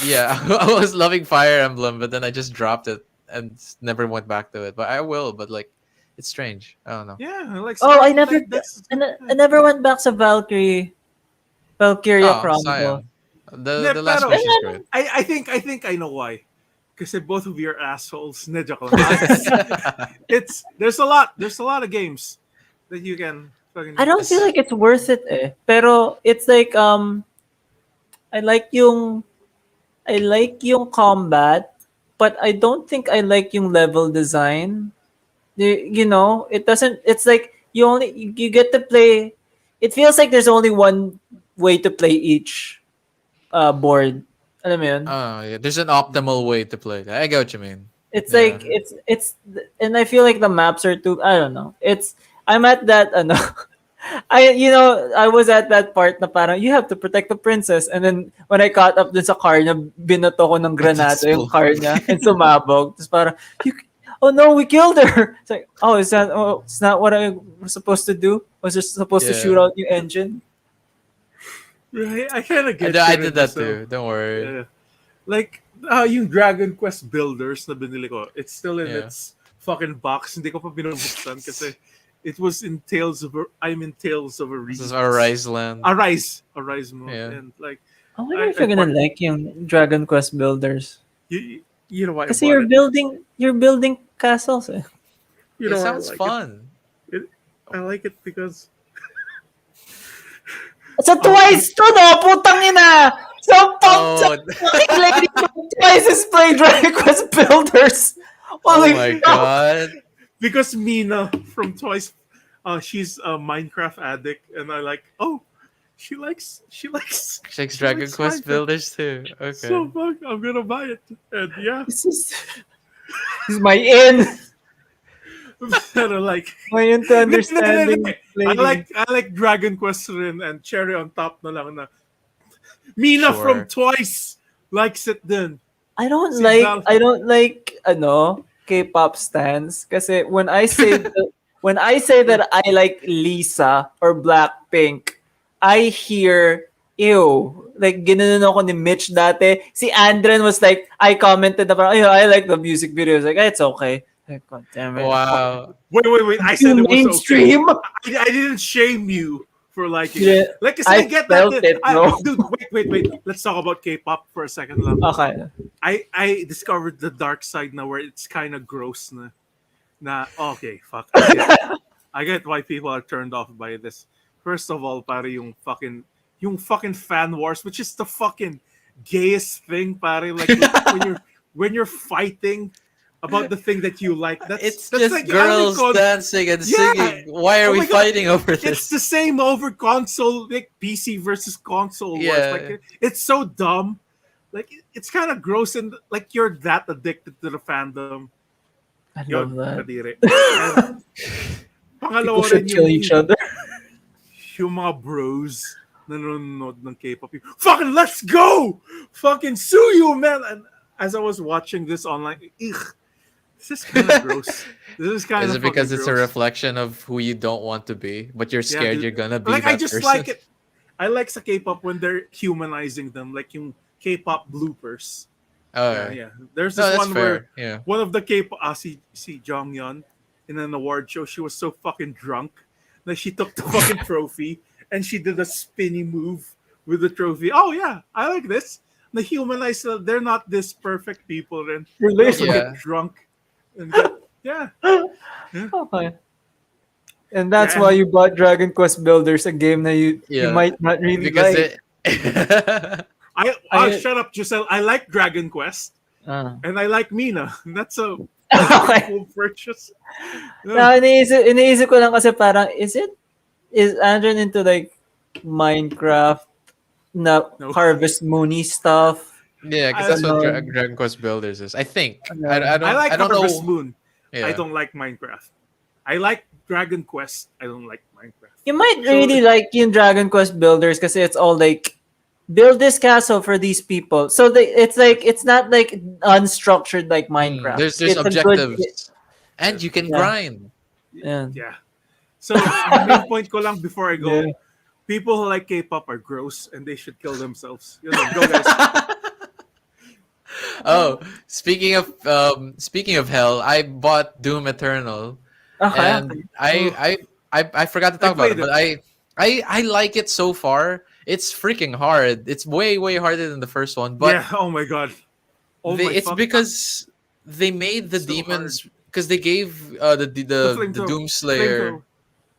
Yeah, I was loving Fire Emblem, but then I just dropped it and never went back to it. But I will, but like it's strange. I don't know. Yeah, like Oh, I Skyrim, never that's- I never went back sa Valkyria Oh, Chronicle. sayang. Ne, The last pero- wish is great. I think I know why. Because both of you are assholes. Ne, joke lang. There's a lot of games that you can fucking I don't feel like it's worth it eh. Pero it's like I like yung combat, but I don't think I like yung level design. You know, it doesn't. It's like you get to play. It feels like there's only one way to play each board. Alam mo yun? Oh yeah, there's an optimal way to play that. I get what you mean. It's Yeah. like it's and I feel like the maps are too. I don't know. I'm at that. I was at that part na parang you have to protect the princess, and then when I caught up dun sa car niya, binato ko ng granada yung car niya and sumabog. Tapos parang oh no, we killed her. It's like it's not what I was supposed to do. Was just supposed to Yeah. shoot out your engine. Right, I kind of I, get. I it did that myself. too. Don't worry. Yeah. Like yung Dragon Quest Builders na binili ko, it's still in Yeah. its fucking box. Hindi ko pa binubuksan kasi it was in Tales of a This is Reason. our Rise Land. Arise mode, Yeah. and like I wonder if you're gonna like yung Dragon Quest Builders. you know why? I Kasi bought it? you're building castles eh. You It know why I sounds like fun. I like it because Sa Twice to no, putang ina! Sa Oh, lady from Twice is playing Dragon Quest Builders! oh Holy my fuck. god. because Mina from Twice, she's a Minecraft addict, and I like. Oh, she likes Shakes she Dragon likes Quest Minecraft. Builders too. Okay. So fuck, I'm gonna buy it, and yeah, This is my in. and I like. My in to understanding I playing. like Dragon Quest rin and cherry on top na lang na Mina Sure. from Twice likes it then. See, Val, I don't like K-pop stans kasi when I say yeah. that I like Lisa or Blackpink, I hear ew. Like ginanon ako ni Mitch dati. Si Andren was like I commented na parang, I like the music videos. Like it's okay. Like, God damn it. Wow. Wait. I Too said it was okay. mainstream. I didn't shame you for liking it. Yeah, Like, cause I I get that. felt it, bro. Dude, wait. Let's talk about K-pop for a second lang. Okay. I discovered the dark side now where it's kind of gross na. Okay, fuck. I get why people are turned off by this. First of all, pare yung fucking fan wars, which is the fucking gayest thing, pare. Like when you're fighting about the thing that you like. It's That's just like girls unrecon- dancing and Yeah. singing. Why are Oh we my God. fighting over It's this? the same over console, like PC versus console wars. Yeah. Like it's so dumb. Like it's kind of gross and like you're that addicted to the fandom. I Yun, love that. kadiri. And People pangalawa should rin kill each other. yung mga bros na nanonood ng K-pop. Fucking let's go! Fucking sue you, man! And as I was watching this online, this is kind of gross. This is kind Is of it because fucking it's a gross. reflection of who you don't want to be, but you're Yeah, scared dude. you're gonna be Like that I just person? like it. I like sa K-pop when they're humanizing them, like yung K-pop bloopers. Oh, Yeah. There's no, this that's one fair. where Yeah. one of the K-pop, si Jong Yeon, in an award show, she was so fucking drunk that she took the fucking trophy and she did a spinny move with the trophy. Oh yeah, I like this. The humanize, they're not this perfect people. Then they Really? also Yeah. get drunk and get, yeah. Okay. And that's Yeah, why and- you bought Dragon Quest Builders, a game that you Yeah. might not really Because like. it. Shut up, Giselle. I like Dragon Quest Ah. and I like Mina. That's a Okay. cool purchase. No, Yeah. iniisip ko lang kasi parang, is Andren into like Minecraft na No. Harvest Moony stuff? Yeah, because I that's what don't know. Dragon Quest Builders is. I think. Yeah. I I like don't Harvest know. Moon. Yeah. I don't like Minecraft. I like Dragon Quest. I don't like Minecraft. You might So- really like yung Dragon Quest Builders kasi it's all like, build this castle for these people. So it's not like unstructured like Minecraft. There's It's a good- objectives. And you can Yeah. grind. yeah. Yeah. So the main point ko lang before I go, Yeah. people who like K-pop are gross and they should kill themselves. You know, go guys. Oh, speaking of hell, I bought Doom Eternal, Okay. and I forgot to talk about it, played but I like it so far. It's freaking hard. It's way harder than the first one, but Yeah. Oh my god. Oh my it's fuck. because they made the So demons because they gave the flamethrower- Doom Slayer. flamethrower.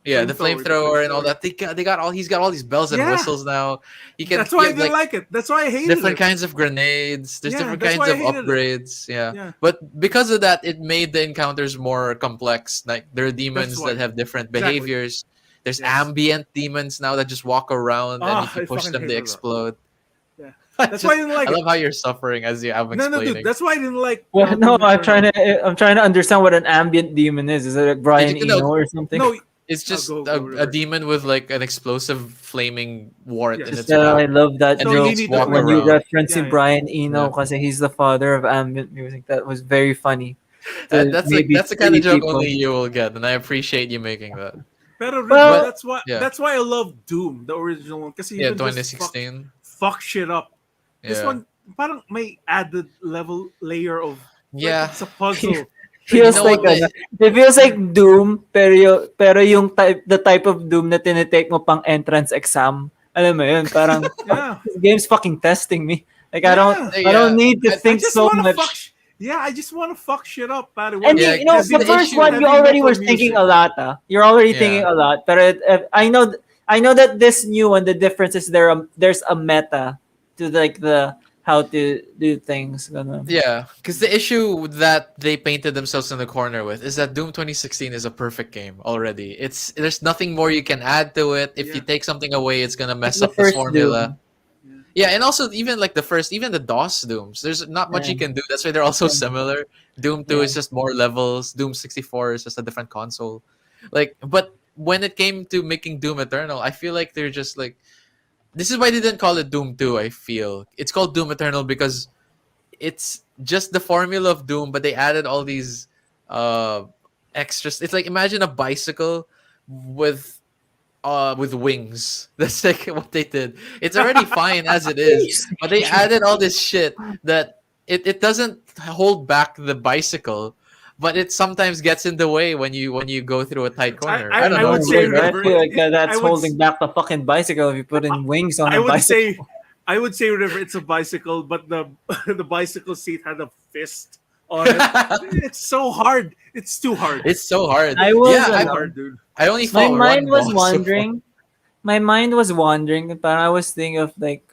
Yeah, the Flamethrower, the flamethrower and all flamethrower. that. They got all. He's got all these bells and Yeah. whistles now. He can. That's why I give, didn't like it. That's why I hated different it. kinds of grenades. There's Yeah, different that's kinds why of I hated it. upgrades. Yeah. Yeah. But because of that, it made the encounters more complex. Like there are demons why. that have different Exactly. behaviors. There's Yes. ambient demons now that just walk around, and Ah, if you I push fucking them, they hated that. explode. Yeah. I That's why I didn't like I it. love how you're suffering as I'm No, explaining. dude. That's why I didn't like. Well, no, Doom Eternal. I'm trying to understand what an ambient demon is. Is it like Brian you know- Eno or something? No, It's just go, a River. demon with like an explosive flaming wart Yes. in its Yeah, I mouth. love that And they joke need to when walk you around. reference Yeah, yeah. Brian Eno Yeah. because he's the father of ambient music. That was very funny. To That's maybe the kind of three joke people. only you will get, and I appreciate you making that. Pero Well- that's why Yeah. that's why I love Doom, the original one. Kasi Yeah, you can just 2016. fuck shit up. This Yeah. one parang may added layer of like, Yeah. it's a puzzle. Feels know like what it feels like Doom pero yung the type of Doom na tinitake mo pang entrance exam. Alam mo yun, parang Yeah. this game's fucking testing me. Like Yeah. I don't need to I think I just so wanna much. fuck yeah, I just want to fuck shit up. Pare. And Yeah, you know, because the the first issue- one you Heavy already metal were thinking music. a lot. You're already Yeah. thinking a lot. But I know that this new one, the difference is there's a meta to like the how to do things. Ganun. Yeah, because the issue that they painted themselves in the corner with is that Doom 2016 is a perfect game already. There's nothing more you can add to it. If you Yeah. take something away, it's gonna mess The up the first formula. Doom. Yeah, and also even like even the DOS Dooms, there's not much you Yeah. can do. That's why they're also Yeah. similar. Doom 2 Yeah. is just more levels. Doom 64 is just a different console. Like, but when it came to making Doom Eternal, I feel like they're just like, this is why they didn't call it Doom 2. I feel it's called Doom Eternal because it's just the formula of Doom, but they added all these uh extras. It's like imagine a bicycle with with wings. That's like what they did. It's already fine as it is, but they added all this shit that it doesn't hold back the bicycle, but it sometimes gets in the way when you go through a tight corner. I don't I know. would It's say, weird, I right? River. feel like I that's would holding back the fucking bicycle if you put in wings on I a would bicycle. say I would say, River, it's a bicycle, but the the bicycle seat had a fist on it. It's so hard. It's too hard. It's so hard. I was Yeah, Too I hard, dude. I only my fought mind one was boss so far. wandering. My mind was wandering, but I was thinking of like,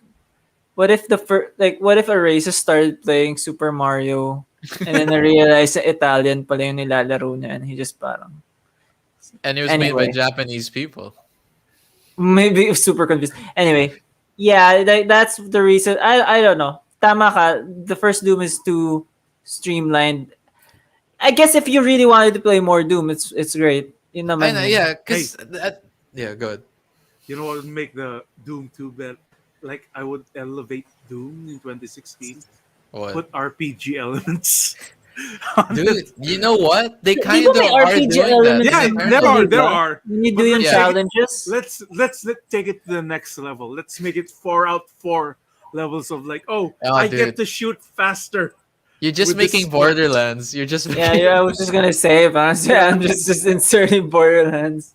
what if the what if Erasus started playing Super Mario, and then I realized na Italian pala yung nilalaro niya, and he just parang And it was made by anyway, Japanese people. maybe super confused. Anyway, yeah, that's the reason. I don't know. Tama ka. The first Doom is too streamlined. I guess if you really wanted to play more Doom, it's great. Yun I naman know, yun. yeah, Hey, because that, yeah, good. you know what would make the Doom 2 bet? Like, I would elevate Doom in 2016. What? Put RPG elements on it. Dude, you know what? They Di kind ba of may are RPG doing that elements in Yeah, in there Eternal. are, Diba? there are. When you do But yung Yeah. challenges, let's take it to the next level. Let's make it 4 out 4 levels of like, oh, Oh, I get dude, to shoot faster you're just with this making sport. Borderlands. You're just yeah, making. yeah, I was just gonna say, but I'm just inserting Borderlands.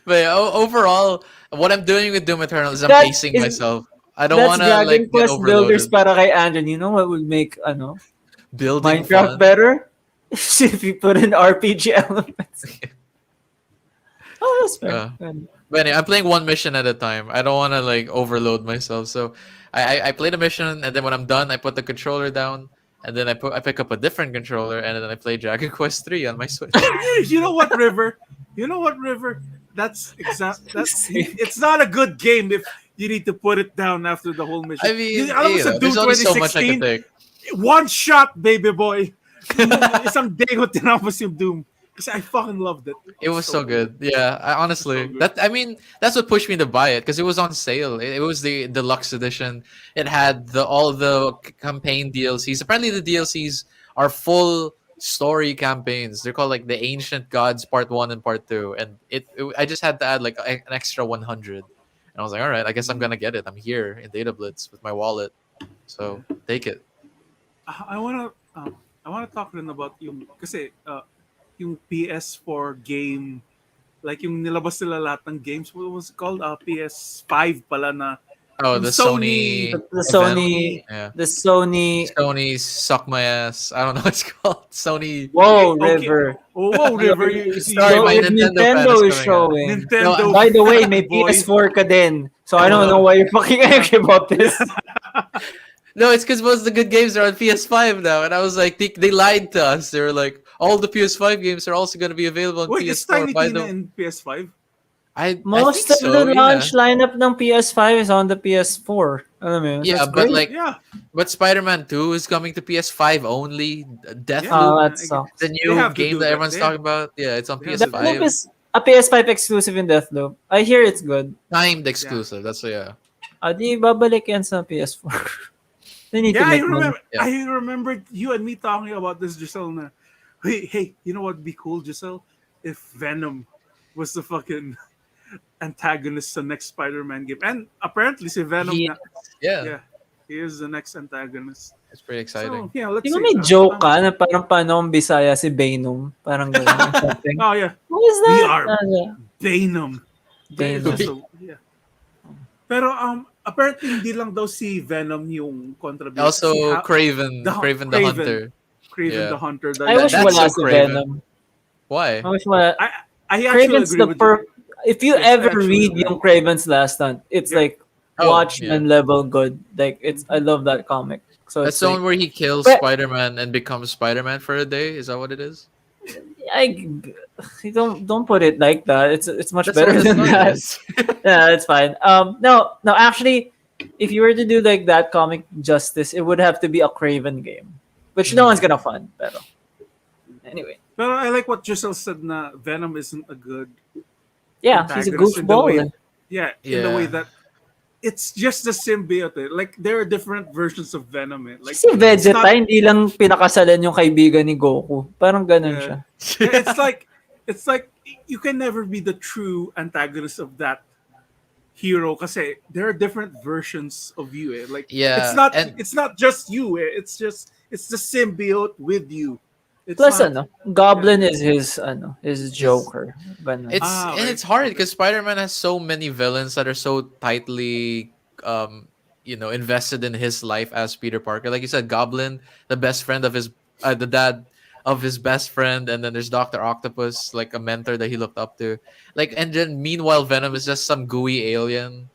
But overall, what I'm doing with Doom Eternal is I'm That pacing is myself. I don't that's want to Dragon like get Quest builders overloaded. para kay Andrew. You know what would make Building Minecraft fun. better? If you put in RPG elements. Oh, that's fair. Uh, But anyway, I'm playing one mission at a time. I don't want to like overload myself. So I play the mission, and then when I'm done, I put the controller down, and then I pick up a different controller, and then I play Dragon Quest 3 on my Switch. You know what, River? You know what, River? That's exact. It's not a good game if you need to put it down after the whole mission. I mean, Alam mo sa Doom there's only so much I can 2016, take. one shot, baby boy. Isang day ko tinapos yung Doom. Kasi I fucking loved it. It was so good. Yeah, honestly, good. that I mean, that's what pushed me to buy it because it was on sale. It was the deluxe edition. It had all the campaign DLCs. Apparently, the DLCs are full story campaigns. They're called like the Ancient Gods Part 1 and Part 2, and I just had to add like an extra 100, and I was like, all right, I guess I'm gonna get it. I'm here in Data Blitz with my wallet, so take it. I wanna talk rin about yung kasi yung PS4 game, like yung nilabas nila lahat ng games. What was it called? PS5 pala na Oh, yung the Sony, The event. Sony, Yeah. the Sony. Sony suck my ass. I don't know what it's called. Sony. Whoa, Okay. River. Oh, whoa, River. Sorry, So my if Nintendo Nintendo fan is is coming out. showing. Nintendo. No, By the way, may boy. PS4 ka din. So I don't know why you're fucking angry about this. No, it's because most of the good games are on PS5 now, and I was like, they lied to us. They were like, all the PS5 games are also going to be available on Wait, it's PS4. By technically na the in PS5? I Most think of so, the launch lineup ng PS5 is on the PS4. Alam mo yun? yeah, That's but great. like, Yeah. but Spider-Man 2 is coming to PS5 only. Deathloop, Oh, Yeah. that sucks. the They new have to game do that that. everyone's They talking about, yeah, it's on They have to do PS5. Deathloop is a PS5 exclusive in Deathloop. I hear it's good. Timed exclusive. That's yeah. Di babalik yan sa PS4. They need to Yeah, I make money. remember. Yeah. I remember you and me talking about this, Giselle. Na, hey, you know what would be cool, Giselle? If Venom was the fucking antagonist sa next Spider-Man game, and apparently, si Venom, He- na, Yeah, yeah, he is the next antagonist. it's pretty exciting. So, yeah, let's Di ba see. may joke ka na parang paano ang Bisaya si Venom? Parang gano'n. Something. Oh yeah, What is that? We are Yeah. Venom. Venom. So, yeah. Pero apparently hindi lang daw si Venom yung contribution. Also, Si Craven, the- Craven the Craven. Hunter. Craven Yeah. the Hunter. I wish That's wala so si Craven. Venom. Why? I wish wala. I actually Craven's agree the with you. If you Yes, I ever actually read agree. yung Craven's Last Hunt, it's Yeah. like Oh, Watchmen level good. Like I love that comic. So That's it's the like, one where he kills But- Spider-Man and becomes Spider-Man for a day. Is that what it is? I don't put it like that. It's much That's better what the than story that. is. Yeah, it's fine. No, actually, if you were to do like that comic justice, it would have to be a Craven game, which no one's gonna fund. Pero anyway, Pero I like what Giselle said na Venom isn't a good yeah, he's a antagonist in the way- goofball. in the way Yeah. that it's just the symbiote. Like there are different versions of Venom. Like Si it's Vegeta, not. hindi lang pinakasalan yung kaibigan ni Goku. Parang ganun Yeah, siya. it's like you can never be the true antagonist of that hero because there are different versions of you. Like it's Yeah, not and it's not just you. It's the symbiote with you. It's Plus, not. Yeah. Goblin is his his Joker. Ganun. Okay. it's hard Okay. because Spider-Man has so many villains that are so tightly invested in his life as Peter Parker. Like you said, Goblin, the best friend of his the dad of his best friend, and then there's Doctor Octopus, like a mentor that he looked up to. Like, and then meanwhile Venom is just some gooey alien.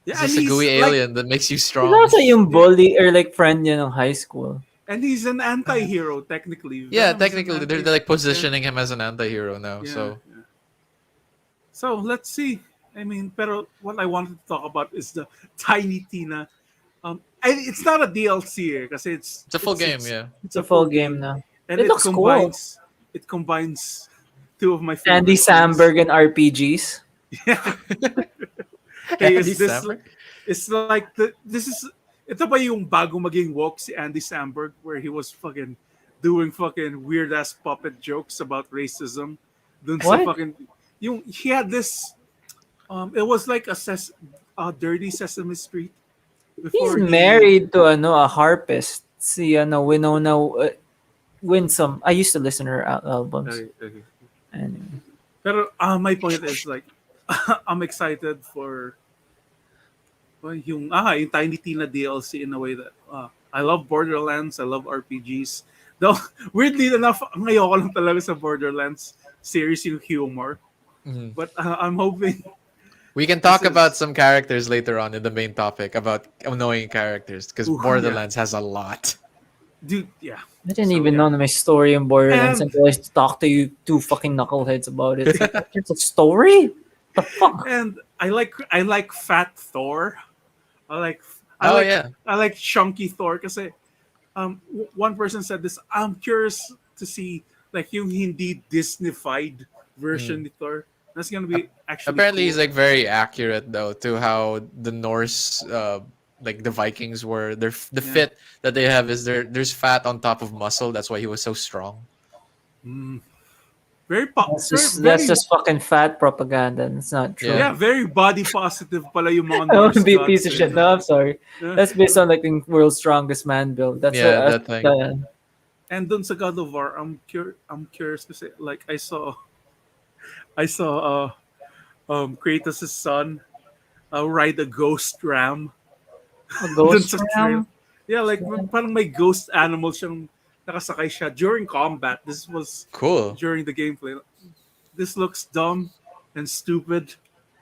Yeah, It's and just a he's gooey like, alien that makes you He's strong. also yung yeah, bully or like friend niya ng high school. and he's an anti-hero technically. Yeah, Venom is an technically they're like Yeah, positioning him as an anti-hero now. yeah, So yeah. So let's see. I mean, pero what I wanted to talk about is the Tiny Tina. And it's not a DLC because it's a full game, yeah. it's It's a a full full game game, na. and It looks cool. it combines two of my Andy favorite things. Samberg and RPGs. Hey, Andy is this? Samberg? It's like this is. Ito ba yung bago maging woke si Andy Samberg where he was fucking doing fucking weird ass puppet jokes about racism? Dun sa What? fucking he had this. It was like a dirty Sesame Street. He's Before he married to a harpist. Si Winona Winsome. I used to listen to her albums. Okay. Anyway. Pero my point is like I'm excited for yung Tiny Tina DLC in a way that I love Borderlands, I love RPGs. Though weirdly enough, ngayon ko lang talaga sa Borderlands series yung humor. Mhm. But I'm hoping We can talk This is- about some characters later on in the main topic about annoying characters because Ooh, Borderlands has a lot. dude, yeah. I didn't So, even yeah. know my story in Borderlands And- until I talked to you two fucking knuckleheads about it. It's like, there's a story? The fuck? And I like Fat Thor. I Oh, like yeah. I like Chunky Thor kasi one person said this. I'm curious to see like yung hindi Disneyfied version ni Thor. That's gonna be actually Apparently, cool. he's like very accurate though to how the Norse, like the Vikings were. The Yeah. fit that they have is there's fat on top of muscle. That's why he was so strong. Mm. That's just fucking fat propaganda. It's not true. yeah, very body positive pala yung mga I don't want Norse to be a gods piece of eh. shit. No, I'm sorry. Yeah. That's based on like the world's strongest man build. That's Yeah, that thing. And dun sa God of War, I'm curious kasi like I saw Kratos' son ride a ghost ram. a Dun ghost sa ram. trail. Yeah, like parang may ghost animal siyang nakasakay siya during combat. This was Cool. during the gameplay. This looks dumb and stupid.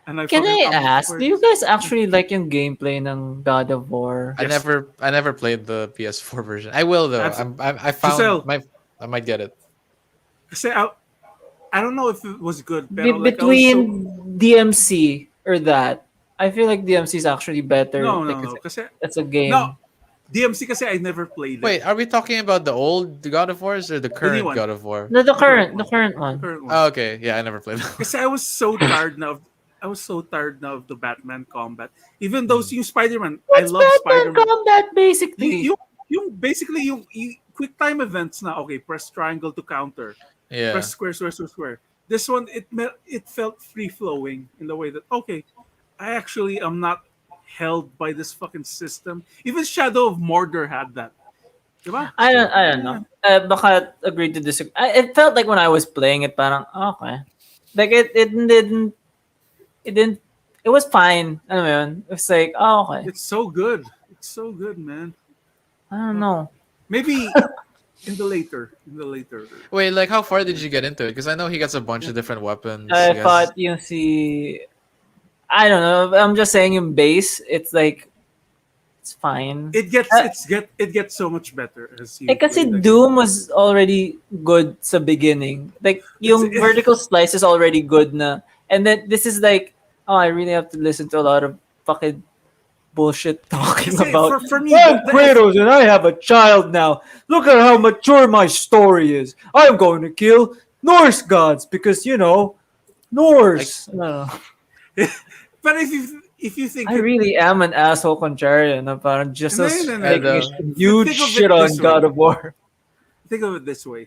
And Can I I'm ask, for do you guys actually like yung gameplay ng God of War? I Yes. never played the PS4 version. I will though. I Giselle. found I might get it. Kasi I don't know if it was good, pero like, I was Between DMC or that, I feel like DMC is actually better. no, because kasi that's a game. no, DMC kasi I never played it. Wait, are we talking about the old God of Wars or the current one. God of War? No, the current The one. current one. Oh, okay. Yeah, I never played that. Kasi I was so tired now. I was so tired now of the Batman combat. Even though yung Spider-Man, I What's love Batman Spider-Man. combat basically? Yung basically yung quick time events na okay, press triangle to counter. Yeah. Press square. This one it felt free flowing in the way that okay, I actually am not held by this fucking system. Even Shadow of Mordor had that. Diba? I don't know. Baka agree to disagree. It felt like when I was playing it, parang okay. Like it was fine. Ano mo yun? It was like, okay. It's so good. It's so good, man. I don't know. Maybe in the later. Wait, like how far did you get into it? Because I know he gets a bunch of different weapons. I He has- thought yung I don't know. I'm just saying yung base, it's like, it's fine. It gets so much better as you Kasi play the game. Doom was already good sa beginning. Like, yung It's- vertical slice is already good na. And then this is like, I really have to listen to a lot of fucking bullshit talking Kasi about. for me, I'm the- Kratos and I have a child now. Look at how mature my story is. I'm going to kill Norse gods because, Norse. I don't know. But if you think I it, really am an asshole contrarian. Na parang just no, as no, no, I no. taking a know. huge Think of shit it on this way. God of War. Think of it this way.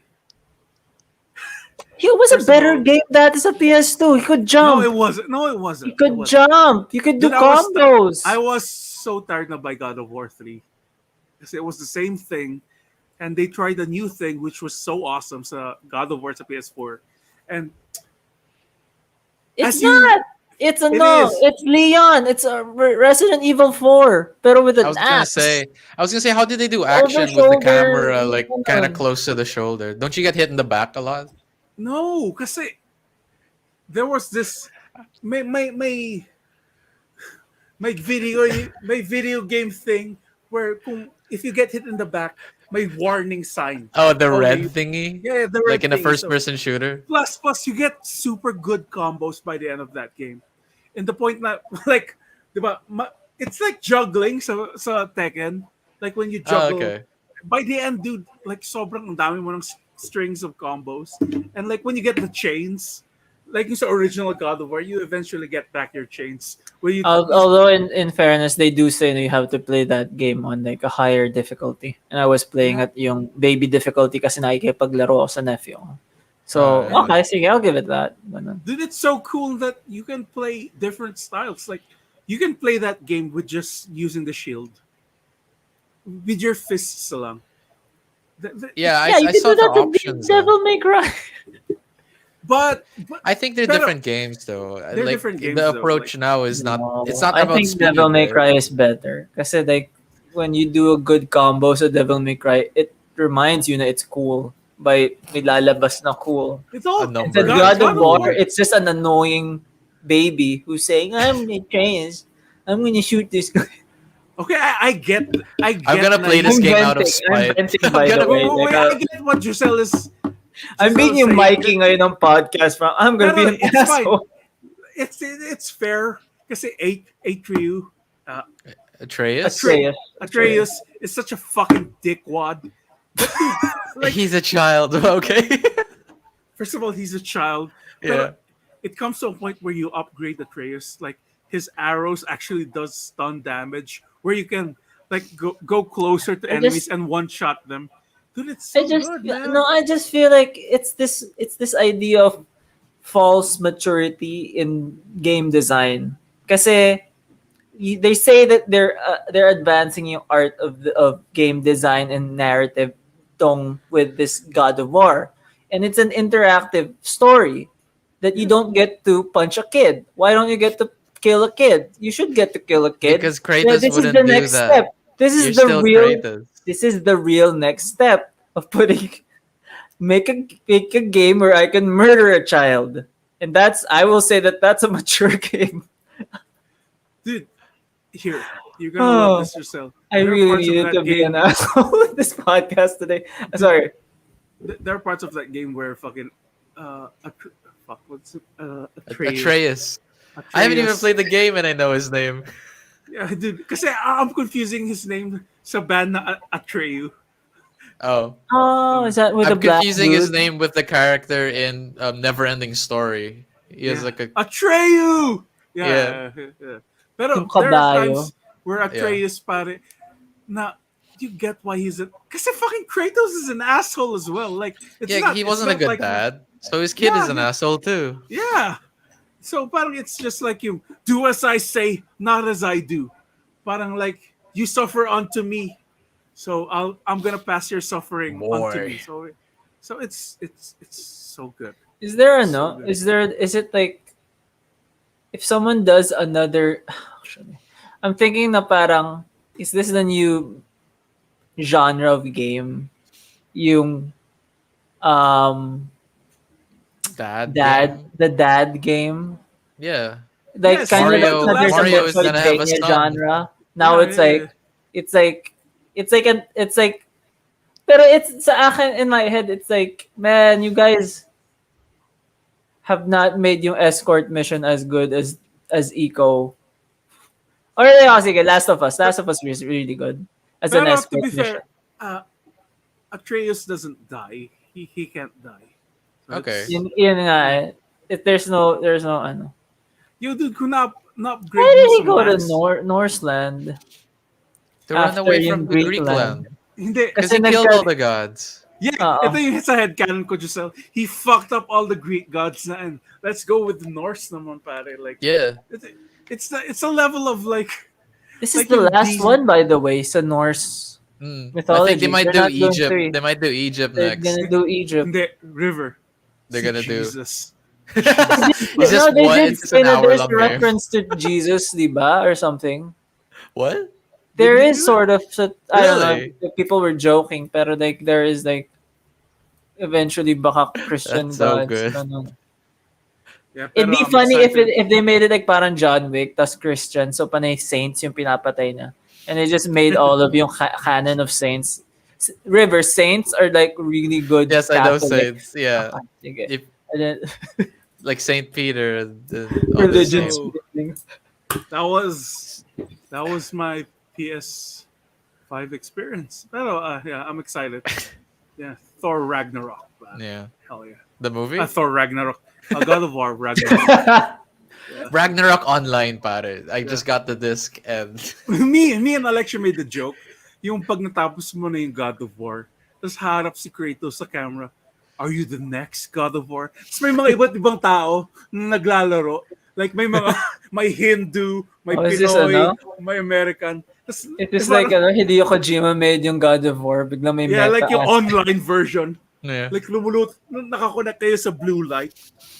It was a First of better all, game that is a PS2. He could no, it jump. wasn't. No, it You wasn't. It could wasn't. jump. You could do Dude, I combos. was so tired now by God of War 3. Because it was the same thing, and they tried a new thing which was so awesome. So God of War sa PS4, and It's as you, not. It's a it no. is. It's Leon. It's a Resident Evil 4, pero with I an was gonna axe. say, I was gonna say, how did they do Over action with the shoulder. camera like kind of close to the shoulder? Don't you get hit in the back a lot? No, kasi there was this may video game thing where if you get hit in the back, may warning sign. Oh, the Oh, red may thingy, yeah, the like red in a thing. So first-person shooter. plus you get super good combos by the end of that game. In the point na like, diba, it's like juggling sa Tekken. Like when you Oh, juggle, okay. by the end, dude, like sobrang ang dami mo ng strings of combos. And like when you get the chains, like yung sa original God of War, you eventually get back your chains. Where you Although in fairness, they do say that you have to play that game on like a higher difficulty. And I was playing yeah, at yung baby difficulty kasi nakikipaglaro ako sa nephew ko. So, yeah. okay, sige, I'll give it that. Ganun. Dude, it's so cool that you can play different styles. Like you can play that game with just using the shield. With your fists lang. Yeah, Yeah, you I can saw do the that to options though. Devil May Cry. but I think they're pero different games though. they're Like different games the though. Like approach now is not. It's No, not I about think Devil speed, May right? Cry is better. Kasi like, when you do a good combo sa Devil May Cry, it reminds you na it's cool by may lalabas na cool. it's A all And sa number. God of God of War, War. it's just an annoying baby who's saying, I'm a trans. I'm gonna shoot this guy. Okay, I I'm get gonna na play this I'm game out of venting. I'm spite. venting, I'm by the gonna. way. Like, I get what I'm Giselle being is yung saying. Mikey ngayon ng podcast from, I'm gonna No, be no, an it's fine. asshole. It's fair. Kasi Atreyu, uh, Atreus. Atre, Atreus. Atreus is such a fucking dickwad. But dude, like, He's a child. Okay. first of all, he's a child. Yeah. But it comes to a point where you upgrade Atreus. Like his arrows actually does stun damage, where you can like go closer to I enemies just and one shot them. Dude, it's I so just good, no, man. I just feel like it's this idea of false maturity in game design. Kasi they say that they're advancing yung art of game design and narrative tong with this God of War. And it's an interactive story that you Yeah. don't get to punch a kid. Why don't you get to kill a kid? You should get to kill a kid. Because Yeah, Kratos this is the wouldn't do next that. step. This You're is the still real Kratos. this is the real next step of putting make a game where I can murder a child. And I will say that that's a mature game. Dude, here, you're gonna love Oh, this yourself. I There are really parts of needed to that be an game. asshole with this podcast today. Sorry. There are parts of that game where fucking fuck what's it? Atreus. I haven't even Atreus. played the game and I know his name. Yeah, dude. Kasi I'm confusing his name sa band na Atreyu. Oh, Oh, is that with the I'm black confusing his dude? name with the character in Neverending Story. He has Yeah. like a Atreyu! yeah, Yeah. Pero Yung there are kabayo. times where yeah. Atreus pare na you get why he's a kasi fucking Kratos is an asshole as well. Like Yeah, he it's wasn't a not good like dad. So his kid is yeah, an asshole too. yeah. So parang it's just like you do as I say, not as I do. Parang like you suffer unto me, so I'm gonna pass your suffering onto me. Boy. So it's so good, Is there a so no? good. Is it like if someone does another actually I'm thinking na parang is this the new genre of game? Yung um Dad game. the dad game. Yeah. Like Yes, kind of like the Mario another last Mario one. is gonna have a Metroidvania son. genre. Now Yeah, yeah, yeah. it's like it's like pero it's sa akin in my head it's like man you guys have not made yung escort mission as good as Eco. Or sige, Last of Us is really good as an Pero to escort be mission. fair, uh, Atreus doesn't die. He can't die. So Okay. it's Yun nga eh. There's no ano. yo dude, upgrade Why mo did sa he go to max. Norseland To run after away yung from the Greek Greekland? land. Hindi. Because Kasi he killed all the gods. Yeah, ito Oo. yung sa headcanon ko, Giselle. He fucked up all the Greek gods na, and let's go with the Norse naman, pare. Like, Yeah. it's, it's a level of This is like the yung last D. one, by the way, sa Norse I think they mythology. might They're do not doing Egypt. three. They might do Egypt They're next. gonna do Egypt. Hindi, River. They're Si gonna do. Jesus. Jesus, It's pare. just They one. did It's just an say that hour there's long a game. reference to Jesus, diba, or something. What? Did There he is do it? sort of, I don't know, Really? if people were joking, pero like there is like eventually baka That's Christian so gods. good. Ganun. Yeah, It'd pero be I'm funny if excited. if they made it like parang John Wick, tas Christian, so panay saints yung pinapatay na. And they just made all of yung canon of saints. River saints are like really good Yes, I know Catholic. Saints. Yeah. Okay, sige. If And then, like Saint Peter and all the religions. saints. So that was that was my PS5 experience. Pero yeah, I'm excited. Yeah, Thor Ragnarok. Man. Yeah. Hell yeah. The movie? Thor Ragnarok. God of War Ragnarok. Yeah. Ragnarok Online, pare. I Yeah. just got the disc and me and Alexia made the joke. Yung pag natapos mo na yung God of War, tapos harap si Kratos sa camera, are you the next God of War? Tapos may mga iba't ibang tao na naglalaro. Like may mga, may Hindu, may Oh, is this Pinoy, ano? may American. Tapos, It was like Hideo Kojima made yung God of War, biglang may yeah, meta like yung aspect. online version. yeah. Like lumulut, nakakonect kayo sa blue light.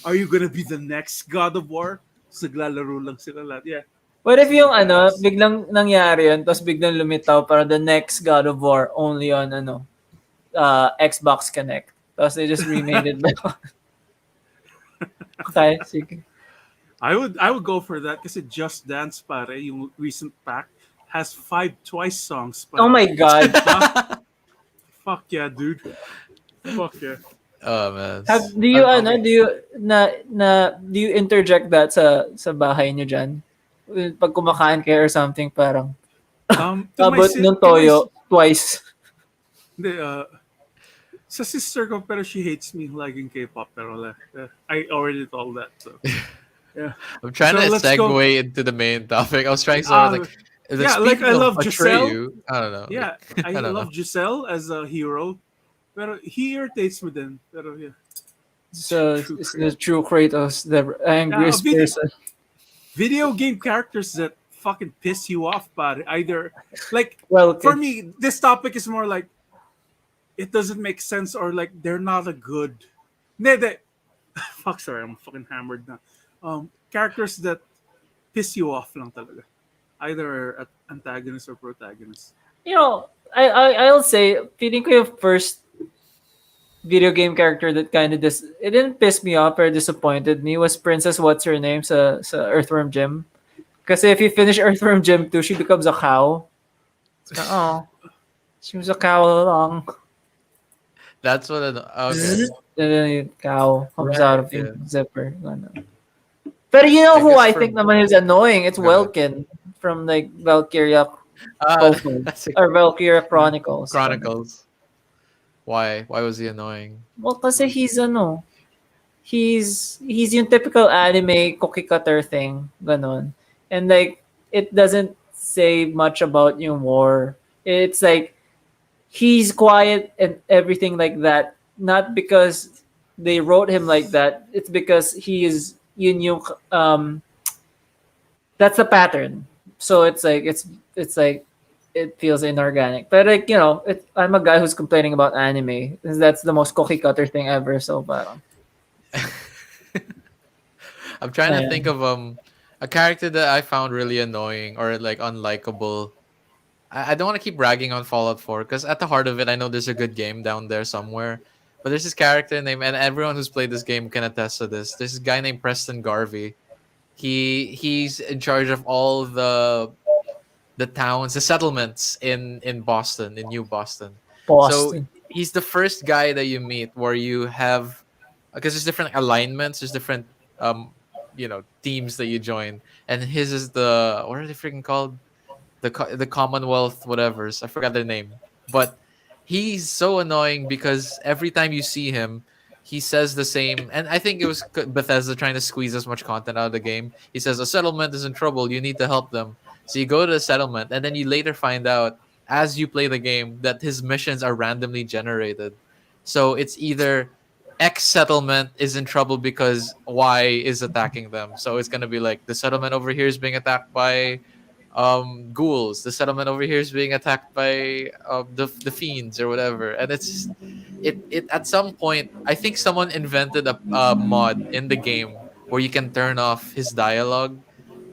Are you gonna be the next God of War? Tapos naglalaro lang sila lahat. Yeah. What if yung Badass. biglang nangyari yun, tapos biglang lumitaw para the next God of War only on Xbox Connect. Tapos they just remade it. Okay, sige. I would go for that kasi Just Dance pare, yung recent pack has 5 Twice songs pare. Oh my God. Fuck yeah, dude. Fuck yeah. Oh man. Do you Okay. do you interject that sa bahay niyo diyan? Pag kumakain kayo or something parang abot ng toyo twice. Hindi, sa sister ko pero she hates me liking K-pop pero I already told that so. Yeah. I'm trying So to let's go. segue into the main topic. I was trying so hard, like, yeah, like I speaking of love Giselle. Atreyu, I don't know. Yeah, I I don't love know. Giselle as a hero. Pero he irritates me then. Pero yeah. So True it's Kratos. the true Kratos, the angriest video, person. video game characters that fucking piss you off, but either like Well, for me, this topic is more like it doesn't make sense or like they're not a good. They, fuck, sorry, I'm fucking hammered now. Characters that piss you off lang talaga. Either antagonist or protagonist. I'll say feeling ko yung first video game character that kind of it didn't piss me off or disappointed me was Princess What's Her Name sa Earthworm Jim. Kasi if you finish Earthworm Jim 2, she becomes a cow. Oh, she was a cow all along. That's what. Okay. And then yung cow comes out of Yeah. yung zipper. Ganun. But you know I who guess I for- think naman is annoying? It's Go ahead. Welkin from like Valkyria Ah, Chronicles that's a- or Valkyria Chronicles. Chronicles. Why? Why was he annoying? Well, kasi he's yung typical anime cookie cutter thing, ganon. And like it doesn't say much about yung war. It's like he's quiet and everything like that. Not because they wrote him like that. It's because he is yun yung that's the pattern. So it's like it feels inorganic. But like I'm a guy who's complaining about anime. That's the most cookie cutter thing ever. So parang I'm trying to Ayan. think of a character that I found really annoying or like unlikable. I don't want to keep bragging on Fallout 4 because at the heart of it, I know there's a good game down there somewhere. But there's this character named, and everyone who's played this game can attest to this. There's this guy named Preston Garvey. He's in charge of all the towns, the settlements in Boston, in New Boston. Boston. So he's the first guy that you meet where you have, because there's different alignments, there's different teams that you join, and his is the, what are they freaking called? The Commonwealth whatever's, I forgot their name, but he's so annoying because every time you see him, he says the same, and I think it was Bethesda trying to squeeze as much content out of the game. He says a settlement is in trouble. You need to help them. So you go to the settlement, and then you later find out as you play the game that his missions are randomly generated. So it's either X settlement is in trouble because Y is attacking them. So it's gonna be like the settlement over here is being attacked by ghouls. The settlement over here is being attacked by the fiends or whatever. And it's just, it at some point I think someone invented a mod in the game where you can turn off his dialogue,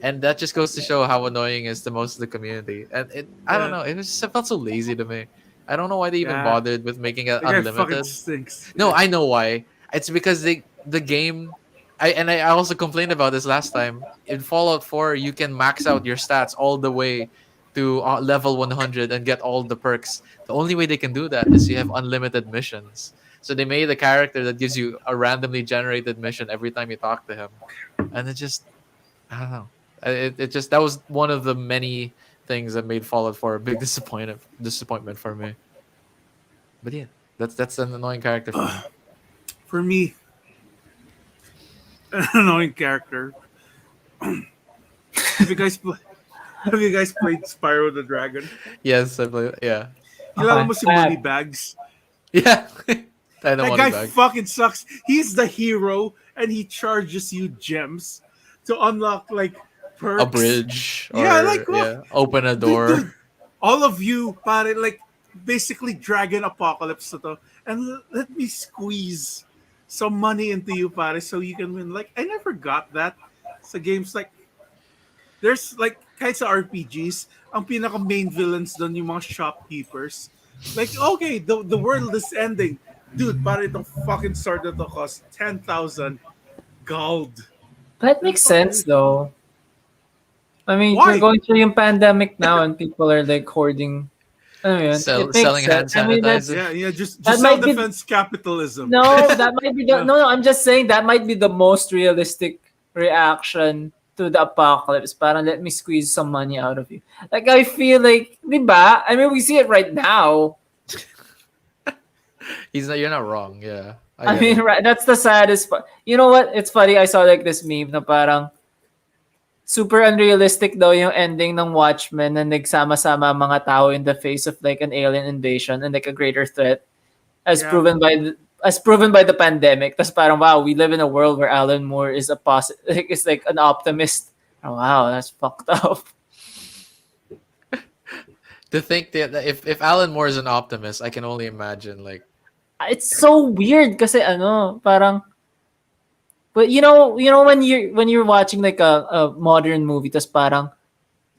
and that just goes to show how annoying is to most of the community. And I don't Yeah, know, it felt so lazy to me. I don't know why they even yeah. bothered with making it The guy fucking unlimited. stinks. No, I know why. It's because the game. I also complained about this last time. In Fallout 4, you can max out your stats all the way to level 100 and get all the perks. The only way they can do that is you have unlimited missions. So they made a character that gives you a randomly generated mission every time you talk to him, and it just I don't know. It just that was one of the many things that made Fallout 4 a big disappointment for me. But yeah, that's an annoying character for me. For me, an annoying character. Have you guys pl- have you guys played Spyro the Dragon? Yes, I play. Yeah, Kilala Okay. mo si Moneybags? yeah. I know That money guy bag. fucking sucks. He's the hero, and he charges you gems to unlock like A perks. bridge Yeah, or like what? yeah, open a Dude, door. all of you, pare, like basically Dragon Apocalypse na to, and let me squeeze some money into you, pare, so you can win. Like I never got that. Sa games like there's like kahit sa RPGs, ang pinaka main villains doon yung mga shopkeepers. Like okay, the world is ending. Dude, pare itong fucking sword na to cost 10,000 gold. That The makes fuck sense though. I mean, we're why? going through yung pandemic now and people are like hoarding. I mean, it makes Selling hand sense. I mean, sanitizer. Yeah, yeah, that just might be self-defense capitalism. no, that might be the Yeah. no, no. I'm just saying that might be the most realistic reaction to the apocalypse. Parang let me squeeze some money out of you. Like I feel like, diba? I mean, we see it right now. He's not. You're not wrong. Yeah, I I get mean, it. right? That's the saddest part. You know what? It's funny. I saw like this meme na parang super unrealistic daw yung ending ng Watchmen na nagsama-sama ang mga tao in the face of like an alien invasion and like a greater threat as Yeah. proven by the pandemic. Tapos parang wow, we live in a world where Alan Moore is a like is like an optimist. Oh, wow, that's fucked up. To think that if Alan Moore is an optimist, I can only imagine like It's so weird kasi ano, parang but when you're watching like a modern movie, tas parang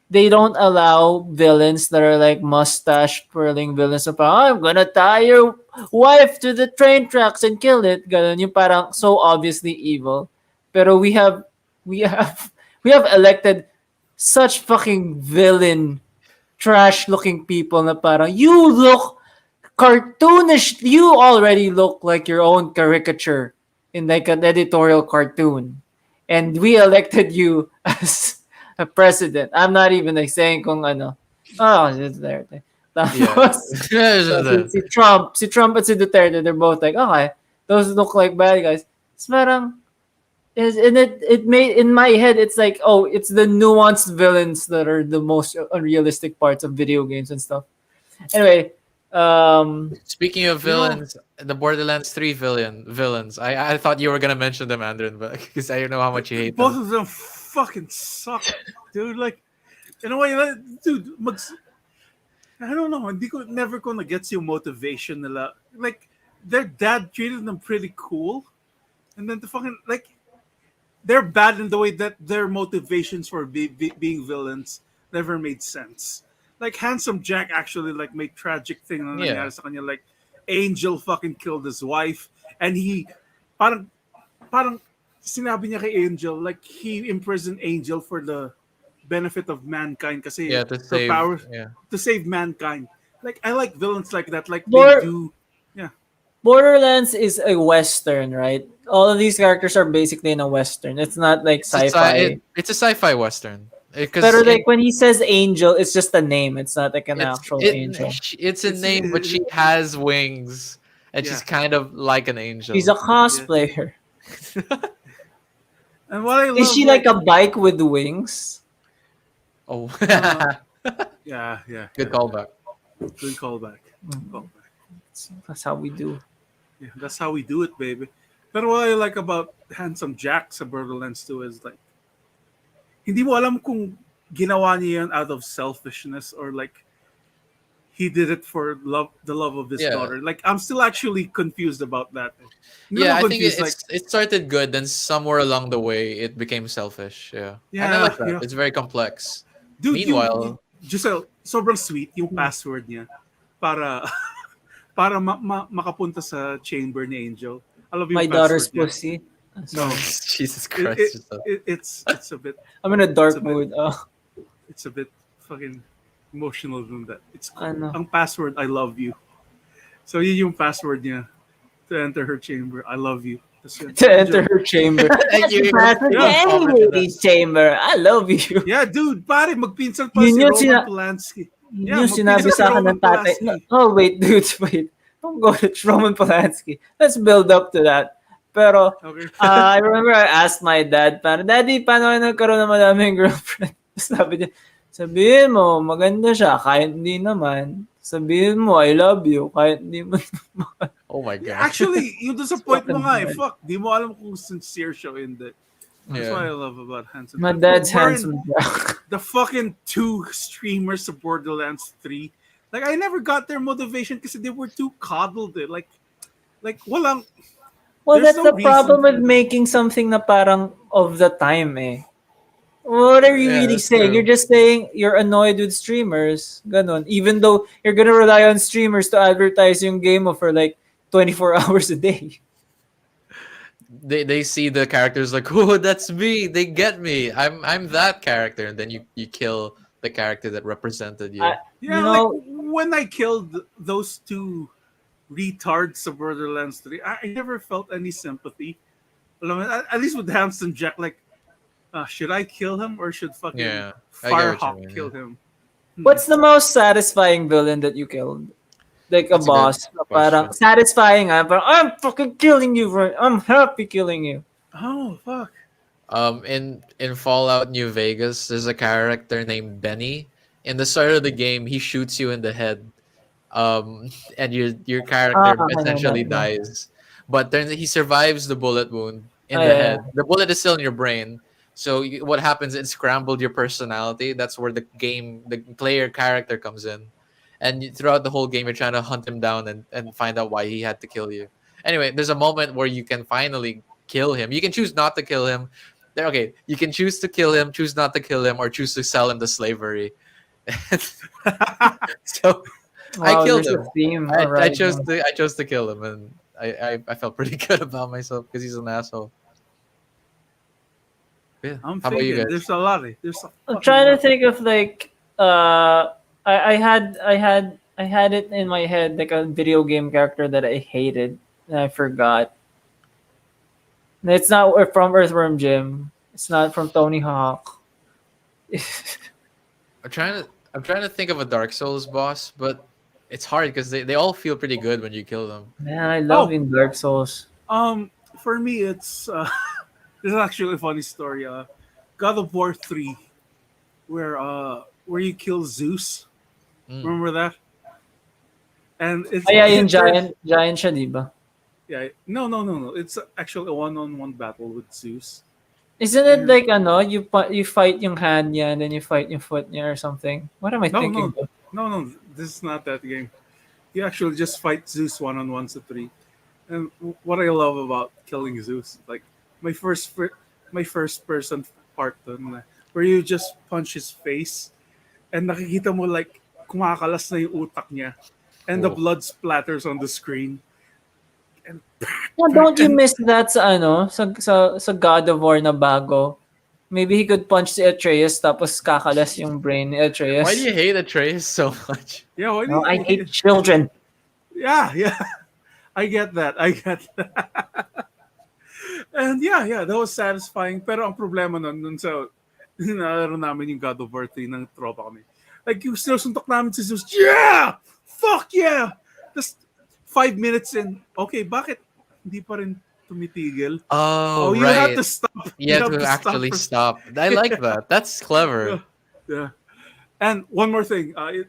they don't allow villains that are like mustache twirling villains. So parang, I'm gonna tie your wife to the train tracks and kill it. Ganun, yung parang so obviously evil. Pero we have we have elected such fucking villain trash looking people na parang you look cartoonish. You already look like your own caricature in like an editorial cartoon. And we elected you as a president. I'm not even like saying kung ano. Oh, it's there. yeah. Tapos, si Trump at si Duterte, they're both like, okay, those look like bad guys. It's parang, and it made, in my head, it's like, oh, it's the nuanced villains that are the most unrealistic parts of video games and stuff. Anyway, Speaking of You know, villains, the Borderlands 3 villains. I thought you were gonna mention them, Andrew, but because I know how much you hate both them. of them fucking suck, dude. Like, in a way, like, dude, I don't know. Hindi ko never ko gets yung motivation nila. Like, their dad treated them pretty cool, and then the fucking like they're bad in the way that their motivations for being villains never made sense. Like Handsome Jack actually like made tragic thing na Yeah. nangyari sa kanya. Like Angel fucking killed his wife, and he parang parang sinabi niya kay Angel like he imprisoned Angel for the benefit of mankind kasi Yeah, to her save. power Yeah. to save mankind. Like I like villains like that. Like they Bor- do. Yeah. Borderlands is a western, right? All of these characters are basically in a western. It's not like sci-fi. It's a sci-fi western because Pero like when he says angel, it's just a name. It's not like an it's actual it angel. it's a It's name, but she has wings. and Yeah, she's kind of like an She's angel. a yeah. cosplayer. And what I Is love, she like like, a bike with wings? Oh, uh, yeah, yeah, good yeah. callback. Good callback. Mm, Callback. that's how we do. Yeah, that's how we do it, baby. But what I like about Handsome Jack sa Borderlands 2 is like, hindi mo alam kung ginawa niya yan out of selfishness or like he did it for love, the love of his Yeah, daughter. Like I'm still actually confused about that. Hindi yeah. naman I think confused, like it started good, then somewhere along the way it became selfish. Yeah, and I yeah, like that. It's very complex. dude, Meanwhile, Giselle, sobrang sweet yung password niya para para makapunta sa chamber ni Angel. I love yung My daughter's password niya. pussy. No, Sorry. Jesus it, Christ, it, yourself. it's a bit I'm in a it's a dark bit mood. it's a bit fucking emotional than that. It's Ano. ang password I love you. So yun yung password niya to enter her chamber. I love you. Tapos yun, To enter Angel. her chamber. Like That's the you, password to you Yeah. any commented that. lady's chamber. I love you. Yeah, dude, pare, magpinsan pa Yun si yung, Roman Polanski. yun Yeah, yung sinabi magpinsan si sa akin Roman ng tatay. No, Polanski. oh, wait, dude, wait. Don't go to Roman Polanski. Let's build up to that. Pero, Okay. I remember I asked my dad, parang, Daddy, paano kayo nagkaroon ng madaming girlfriend? Sabi niya, sabihin mo, maganda siya, kahit hindi naman. Sabihin mo, I love you, kahit hindi mo naman. Oh my Yeah, god. actually, yung doon sa It's point mo fucking nga eh, hard. fuck, di mo alam kung sincere siya o hindi. That's Yeah. what I love about Hanson. My But dad's we're in handsome Jack. the fucking two streamers of Borderlands 3. Like, I never got their motivation kasi they were too coddled. Eh. Like, walang, Well, there's that's no the reason problem for with them. making something na parang of the time eh. What are you Yeah, really that's saying? You're true. just saying you're annoyed with streamers. Ganon. Even though you're gonna rely on streamers to advertise yung game mo for like 24 hours a day. They see the characters like, oh, that's me. They get me. I'm that character, and then you kill the character that represented I, you. you Yeah, like, know, when I killed those two retards of Borderlands 3, I never felt any sympathy. Alam mo, at least with Hamson Jack, like, should I kill him or should fucking Yeah, I get what you Firehawk mean. kill Yeah. him? what's the most satisfying villain that you killed? Like a That's a good boss. Na parang question. satisfying ah. Parang, I'm fucking killing you. I'm happy killing you. Oh, fuck. In Fallout New Vegas, there's a character named Benny. In the start of the game, he shoots you in the head, and your Ah, character I know essentially that. Yeah. dies. But then he survives the bullet wound in Oh, the yeah. head. The bullet is still in your brain. So what happens? It scrambled your personality. That's where the player character comes in, and throughout the whole game, you're trying to hunt him down and find out why he had to kill you. Anyway, there's a moment where you can finally kill him. You can choose not to kill him. Okay, you can choose to kill him, choose not to kill him, or choose to sell him to slavery. So I Wow, killed there's a him. theme. I, All I right. chose to I chose to kill him, and I felt pretty good about myself because he's an asshole. Yeah. I'm How about you thinking. guys? There's a lot. There's a I'm fucking trying to lot. think of like I had it in my head like a video game character that I hated and I forgot. And it's not from Earthworm Jim. It's not from Tony Hawk. I'm trying to think of a Dark Souls boss, but it's hard because they all feel pretty good when you kill them. Man, I love Oh, in Dark Souls. for me, it's this is actually a funny story. God of War 3, where you kill Zeus. Mm. Remember that? And it's Ay, yung it turns giant siya, di ba? yeah, no. It's actually a one-on-one battle with Zeus. Isn't it And like ano, you fight yung hand niya and then you fight yung foot niya or something? What am I no, thinking no, of? no. This is not that game. You actually just fight Zeus one-on-one to three. And what I love about killing Zeus, like my my first person part dun, where you just punch his face and nakikita mo like kumakalas na yung utak niya and the Oh. blood splatters on the screen and Yeah, don't you and miss that sa ano, sa God of War na bago? Maybe he could punch si Atreus tapos kakalas yung brain ni Why do Atreus. you hate Atreus so much? yeah, what do No, I you, hate children. yeah. I get that. I get that. And yeah, that was satisfying. Pero ang problema nun sa nalaro namin yung God of War 3 ng tropa kami. Like, yung sinusuntok namin si Zeus, yeah! Fuck yeah! Tapos, 5 minutes in, okay, bakit hindi pa rin tumitigil? Oh, Oh, you have right. to stop. You You have have to to stop actually for. stop. I like that. That's Yeah, clever. yeah. And one more thing. I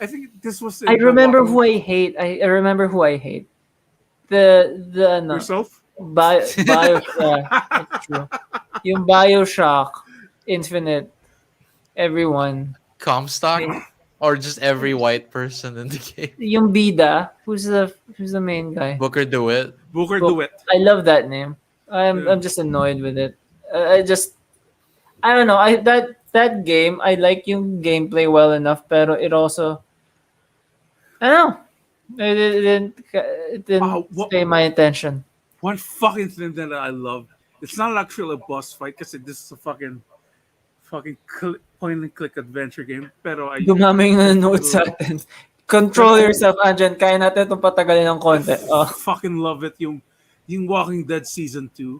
think this was I in the remember Walking who I hate. I remember who I hate. The no, yourself. Bio yeah, that's true. Yung BioShock Infinite, everyone. Comstock, May- or just every white person in the game. Yung Bida, who's the main guy? Booker do it. Booker Book. Duet. I love that name. I'm Yeah. I'm just annoyed with it. I don't know. That game I like yung gameplay well enough, pero it also I don't know. It didn't What stay my attention. one fucking thing that I love. It's not actually a boss fight because this is a fucking point and click adventure game. Pero Dumami yung I nanonood fucking sa love. atin. Pero Control yourself, Anjan. Kaya natin itong patagalin ng I konti. Oh. fucking love it. Yung Walking Dead season 2,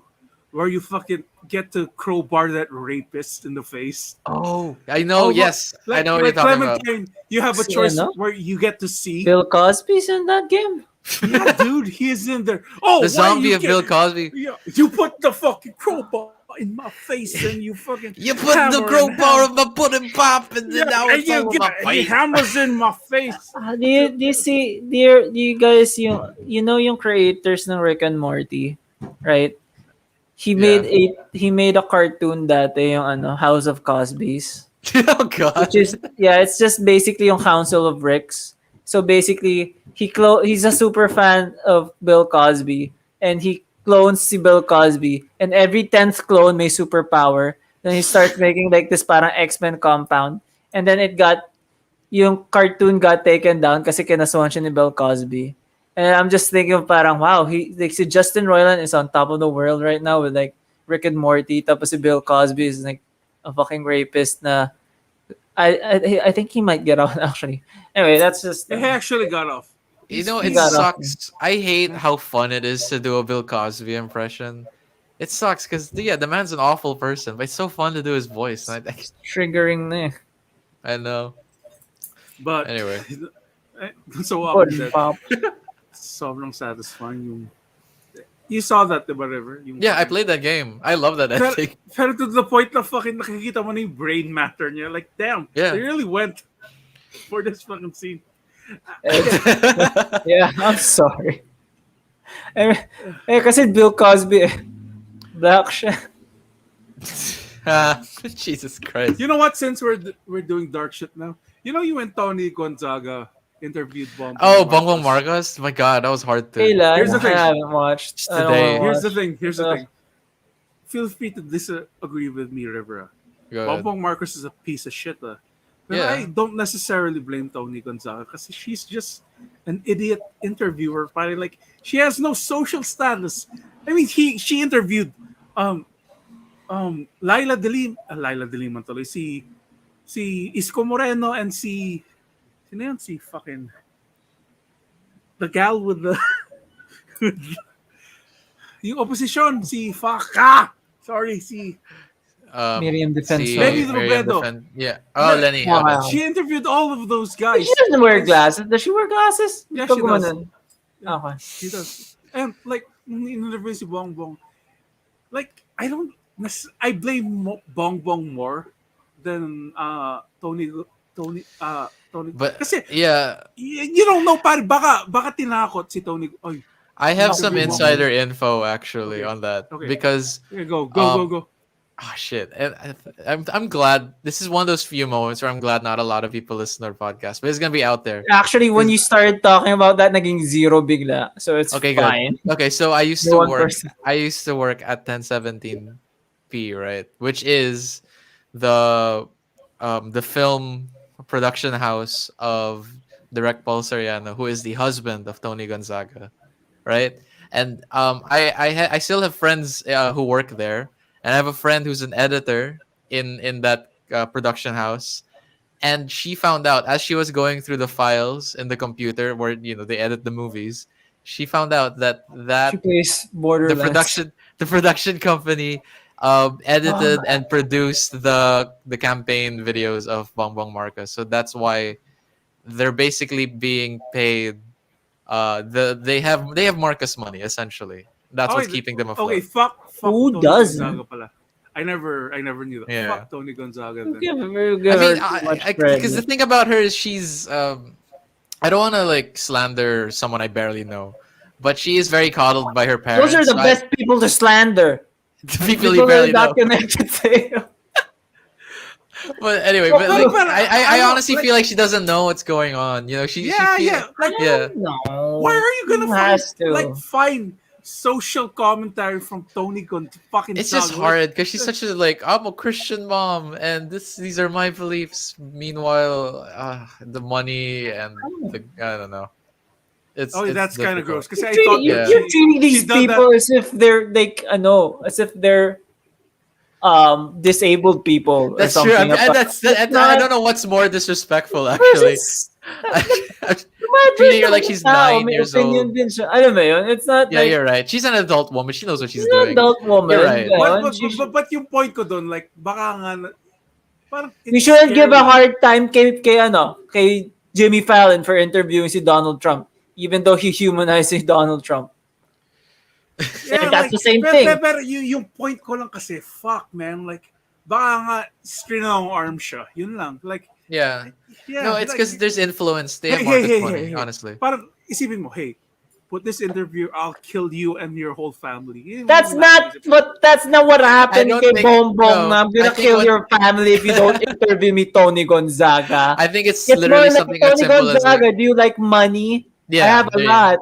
where you fucking get to crowbar that rapist in the face. Oh, I know. Oh, Yes, I know what you're like talking about. Clementine, you have a Si choice ano? where you get to see. Bill Cosby's in that game? Yeah, dude, he is in there. Oh, The why zombie you of Bill Cosby. Yeah, you put the fucking crowbar in my face and you fucking You put the hammer and crowbar hammer. of my pudding pop, and then Yeah, now and it's all in my he face. hammers in my face. Do you see, do you guys, you know yung creators ng Rick and Morty, right? Yeah. He made a cartoon dati yung House of Cosby's. Oh God. Which is it's just basically yung Council of Ricks. So basically he's a super fan of Bill Cosby and he clones si Bill Cosby and every 10th clone may superpower. Then he starts making like this parang X-Men compound and then yung cartoon got taken down kasi kinasuhan siya ni Bill Cosby. And I'm just thinking of parang wow, si Justin Roiland is on top of the world right now with like Rick and Morty tapos si Bill Cosby is like a fucking rapist na I think he might get out actually. Anyway, that's just He actually got off. You know, He it got off. sucks. I hate how fun it is to do a Bill Cosby impression. It sucks because yeah, the man's an awful person, but it's so fun to do his voice. And Triggering na eh. I know. But Anyway. so Walking Dead, Pop. sobrang satisfying yung. You saw that, diba, River? Yung Yeah, I played that game. I love that Pero, ending. pero to the point na fucking nakikita mo na yung brain matter niya. Like, damn, Yeah. they really went for this fucking scene. Yeah, I'm sorry. Kasi Bill Cosby eh. Black siya. Jesus Christ. You know what? Since we're doing dark shit now, you know you and Tony Gonzaga interviewed Bongbong. Oh, Bongbong Marcos? My God, that was hard to. Kailan? Here's the thing. I haven't watched. Just I don't today. wanna Here's the watch. thing. Here's the Uh, thing. Feel free to disagree with me, Rivera. Go ahead. Bongbong Marcos is a piece of shit. But Yeah. I don't necessarily blame Tony Gonzaga because she's just an idiot interviewer. Probably like she has no social status. I mean, she interviewed Laila Delim man tuloy, si Isko Moreno and sino yun? Si fucking the gal with the yung opposition si sorry si Miriam Defensor. Lenny Robredo. Yeah. Oh, Lenny. Wow. Okay. she interviewed all of those guys. She doesn't wear glasses. Does she wear glasses? Yeah, Pag she does. gumanon. Okay. She does. And like nung in-interview si Bongbong, like I blame Bongbong more than Tony. But Kasi yeah, you don't know, pare, baka tinakot si Tony. Oy, I have Okay, some Bongbong. insider info actually Okay. on that Okay. because here, go. oh shit, and I'm glad this is one of those few moments where I'm glad not a lot of people listen to our podcast, but it's gonna be out there. Actually, when you started talking about that, naging zero bigla. So it's Okay, fine. good. Okay, so I used You're to one work. person. I used to work at 1017p, right, which is the film production house of Direct Paul Soriano, who is the husband of Tony Gonzaga, right? And I still have friends who work there, and I have a friend who's an editor in that production house. And she found out as she was going through the files in the computer where they edit the movies. She found out that She plays the Borderlands. production company edited Oh. and produced the campaign videos of Bongbong Marcos. So that's why they're basically being paid they have Marcus money essentially. That's what's Okay, keeping them okay, afloat. fuck Who Tony doesn't? Gonzaga pala. I never knew that. Yeah. Fuck Tony Gonzaga You then. give I mean, her too much because the credit. thing about her is she's I don't want to like slander someone I barely know, but she is very coddled by her Those are parents. the So best people to slander. the The people you people that are barely not know. connected to you. But anyway, Well, but No, like but I ano, honestly like, feel like she doesn't know what's going on. You know, she yeah, feel yeah, like, I yeah. don't know. why are you gonna Who find has like to? find social commentary from Tony fucking It's just Zaga? Like, hard because she's such a like I'm a Christian mom and these are my beliefs. Meanwhile, the money and the I don't know. oh, It's that's kind of difficult. gross because I thought that Yeah. You're treating she these done that. people as if they're like as if they're disabled people or That's true. something. It's I not. don't know what's more disrespectful actually. Versus, I'm imagine treating her the like whole she's tao, nine may years opinion old. din siya. Alam mo yun? It's not Yeah, like you're right. She's an adult woman. She knows what she's she's an doing. adult You're woman. right. But Ganon. but, but, but, but yung point ko doon, like, baka nga, parang We it's shouldn't give a scary. hard time kay Jimmy Fallon for interviewing si Donald Trump, even though he humanized si Donald Trump. Yeah, Like, that's like, the same thing. pero yung point ko lang kasi, fuck, man, like, baka nga, string arm siya. Yun lang. Like, Yeah. No, yeah, it's like, because there's influence. They have hey, hey, Marcus hey, hey, money, hey. honestly. Parang, isipin mo, hey, put this interview, I'll kill you and your whole family. Yun That's yung not nasa isip ko. what I happened don't kay think Bongbong. no. I'm I gonna think kill what your family if you don't interview me, Tony Gonzaga. I think it's It's more literally like something as Tony simple as like Gonzaga. Do you like money? I yeah, have a they lot.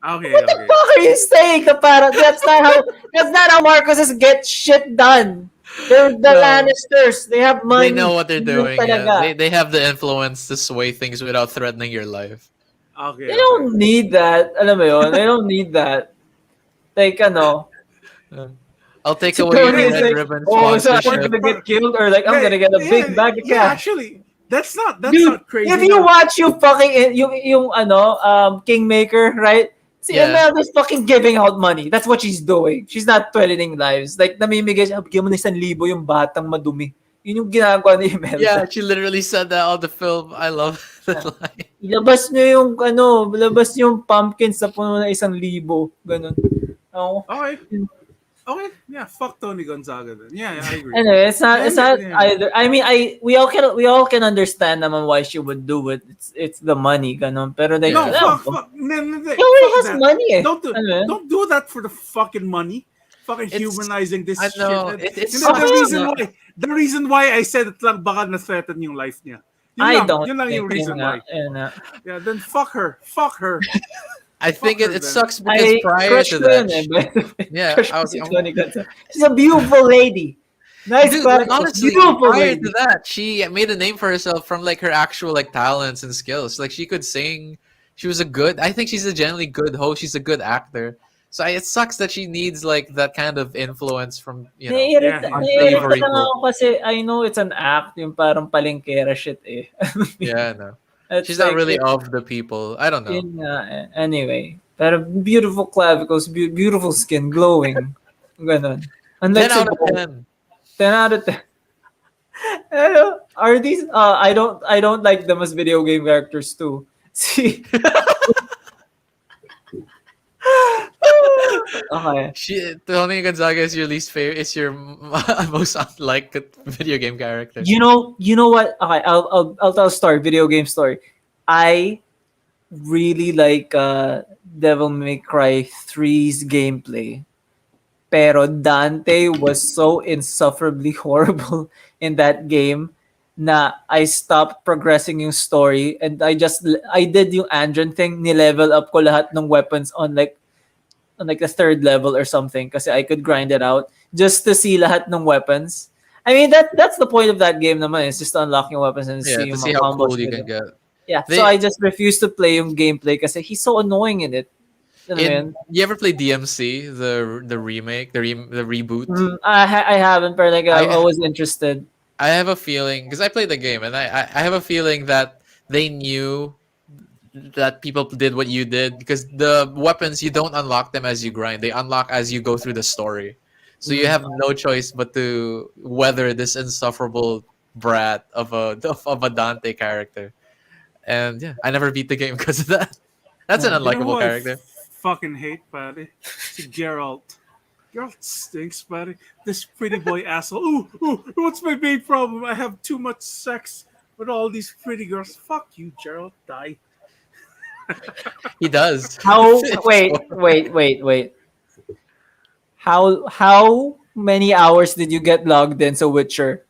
Okay, What the okay. fuck are you saying? That's not how Marcoses get shit done. They're the no. Lannisters. They have They know money. what they're Yun lang doing. Yeah, talaga. they have the influence to sway things without threatening your life. They Okay, okay. don't need that. Alam mo yun? They don't need that. Like, Uh, I'll take si away your Tony is red Hey, like, ribbon oh, so I'm but, sponsorship. gonna but, get killed or like I'm yeah, gonna get a yeah, big bag of yeah, cash. actually, that's Dude, not crazy if you now. watch yung fucking yung Kingmaker, right? Si Yeah. Imelda's fucking giving out money. That's what she's doing. She's not threatening lives. Like namimigay siya, bigyan mo na 1,000 yung batang madumi. Yun yung ginagawa ni Yeah, Imelda. she literally said that on the film. I love that line. Ilabas niyo yung ilabas yung pumpkins sa puno na 1,000. Ganun. Ako. Okay, okay, yeah, fuck Tony Gonzaga then. Yeah, I agree. Anyway, it's Yeah, not yeah. either. I mean, we all can understand naman why she would do it. It's the money, ganun. Pero like, No, Yeah. fuck, no, he already fuck has that. money eh. Ano yun? Don't do that for the fucking money. Fucking It's humanizing this I shit. know And, it you know, sucks. the reason why I said it lang baka na-threaten yung life niya. I don't Yun lang yung think reason why. nga. Yeah, then fuck her. Fuck her. I think Fuck her it then. sucks because I prior crush to ko yun that, eh. By the way. yeah, Crush I ko was si Tony Gonzaga. She's a beautiful lady. Nice dude, like qualities. honestly, Beautiful prior lady. to that, she made a name for herself from like her actual like talents and skills. Like she could sing. She was a good. I think she's a genuinely good host. She's a good actor. So it sucks that she needs like that kind of influence from Naiirita, Yeah, naiirita unsavory lang book. ako kasi I know it's an act, yung parang palengkera shit eh. Yeah, no, It's she's not like, really of the people. I don't know. yun nga eh. Anyway, pero beautiful clavicles, beautiful skin, glowing. Ganon. Unlike 10 si out of Bo, 10. 10 out of 10. Are these, I don't like them as video game characters too. See? Okay. Tony Gonzaga is your least favorite. Is your most unliked video game character. You know what? Okay, I'll tell a story, video game story. I really like Devil May Cry 3's gameplay. Pero Dante was so insufferably horrible in that game na I stopped progressing yung story and I did yung Andron thing, ni-level up ko lahat ng weapons on like the third level or something kasi I could grind it out just to see lahat ng weapons. I mean that's the point of that game naman, it's just to unlock yung weapons and Yeah, see to yung see mga how combos cool you nila. can get. Yeah, They- so I just refuse to play yung gameplay kasi he's so annoying in it. Alam mo yun? You ever play DMC, the remake, the reboot? I haven't, but like I I- was interested. I have a feeling because I played the game, and I have a feeling that they knew that people did what you did because the weapons you don't unlock them as you grind; they unlock as you go through the story. So you have no choice but to weather this insufferable brat of a Dante character. And yeah, I never beat the game because of that. That's an Yeah. You know who unlikable I character. fucking hate, buddy? It's Geralt. Geralt stinks, buddy. This pretty boy asshole. Ooh, what's my big problem? I have too much sex with all these pretty girls. Fuck you, Geralt. Die. He does. How? Wait. How many hours did you get logged in to Witcher?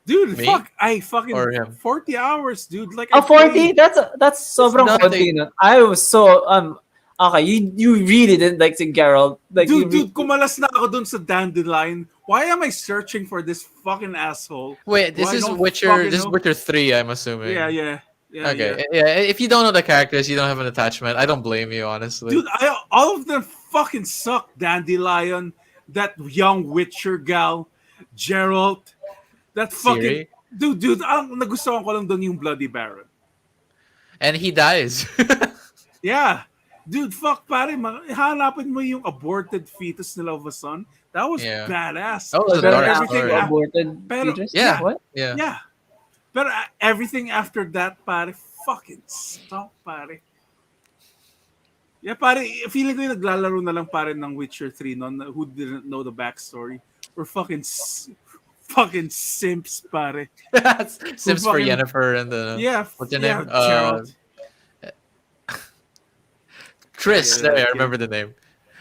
Dude, Me fuck. I fucking or him? 40 hours, dude. Like, I Oh, 40? played. That's It's sobrang konti nothing. nun. I was so okay, you really didn't like to Geralt. Like you Dude, kumalas na ako dun sa Dandelion. Why am I searching for this fucking asshole? Wait, Who this I is don't Witcher. fucking This is know? Witcher 3. I'm Yeah, assuming. yeah. Yeah, yeah. Okay, yeah. If you don't know the characters, you don't have an attachment. I don't blame you, honestly. Dude, all of them fucking suck. Dandelion, that young Witcher gal, Geralt, that fucking Siri, dude, ang nagustuhan ko lang doon yung Bloody Baron. and he dies. Yeah. Dude, fuck pare, hanapin mo yung aborted fetus nila of a son. That was Yeah. badass. That was a Pero dark everything, story. aborted Pero- fetus? Yeah. What? Yeah. yeah. But everything after that, pare, fucking stop, pare. Yeah, pare, feeling ko yung naglalaro na lang pare ng Witcher 3 noon who didn't know the backstory. We're fucking simps, pare. Sims for fucking- Yennefer and the Yeah, what's your yeah, name? Geralt. Triss. Yeah, There, I yeah. remember the name.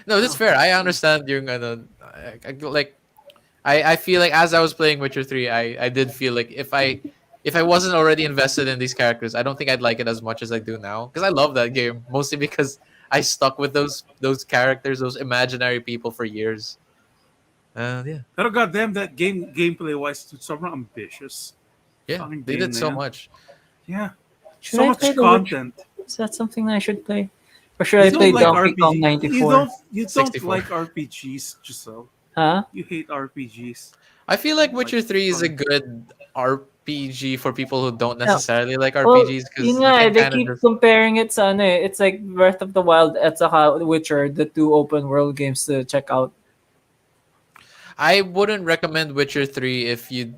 No, that's fair. I understand yung like I feel like as I was playing Witcher 3, I did feel like if I wasn't already invested in these characters, I don't think I'd like it as much as I do now. Because I love that game, mostly because I stuck with those characters, those imaginary people for years. Yeah. Pero goddamn, that gameplay wise, dude, sobrang ambitious. Yeah. Fucking They game did na so yan. much. Yeah. Should So I much play the Witcher? content. Is that something I should play? Or should I You play don't like Donkey Kong RPG. 94? You don't 64. like RPGs, Giselle. Huh? You hate RPGs. I feel like Like, Witcher 3 is a fun. good RPG for people who don't Yeah. necessarily like Well, RPGs because yun you nga, can they kind keep of just comparing it sa ano eh. It's like Breath of the Wild at saka Witcher, the two open world games to check out. I wouldn't recommend Witcher 3 if you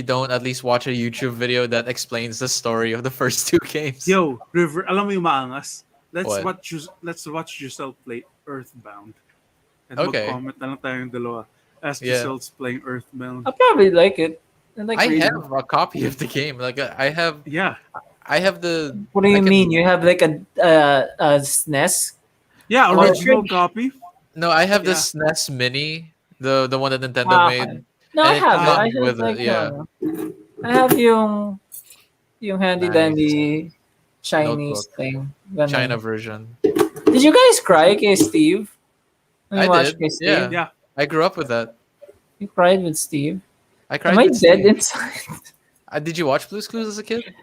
don't at least watch a YouTube video that explains the story of the first two games. Yo, River, alam mo yung maangas? What? Let's watch yourself play Earthbound. And Okay. mag-comment na lang tayong dalawa as Yeah. Giselle's playing Earthbound. I'll probably like it. I like I reading. have a copy of the game. Like Yeah. I have the. What do you I can- mean? You have like a SNES? Yeah, Oh, original Fridge. copy. No, I have the Yeah. SNES Mini, the one that Nintendo Ah, made. okay. No, And I it have it. I comes have with it, like yeah. I have yung handy Nice. dandy Chinese Notebook. thing. Ganun. China version. Did you guys cry kay Steve? When you I watched did, kay Steve? yeah. Yeah. I grew up with that. You cried with Steve? I cried. Am I with dead Steve. inside? Did you watch Blue's Clues as a kid?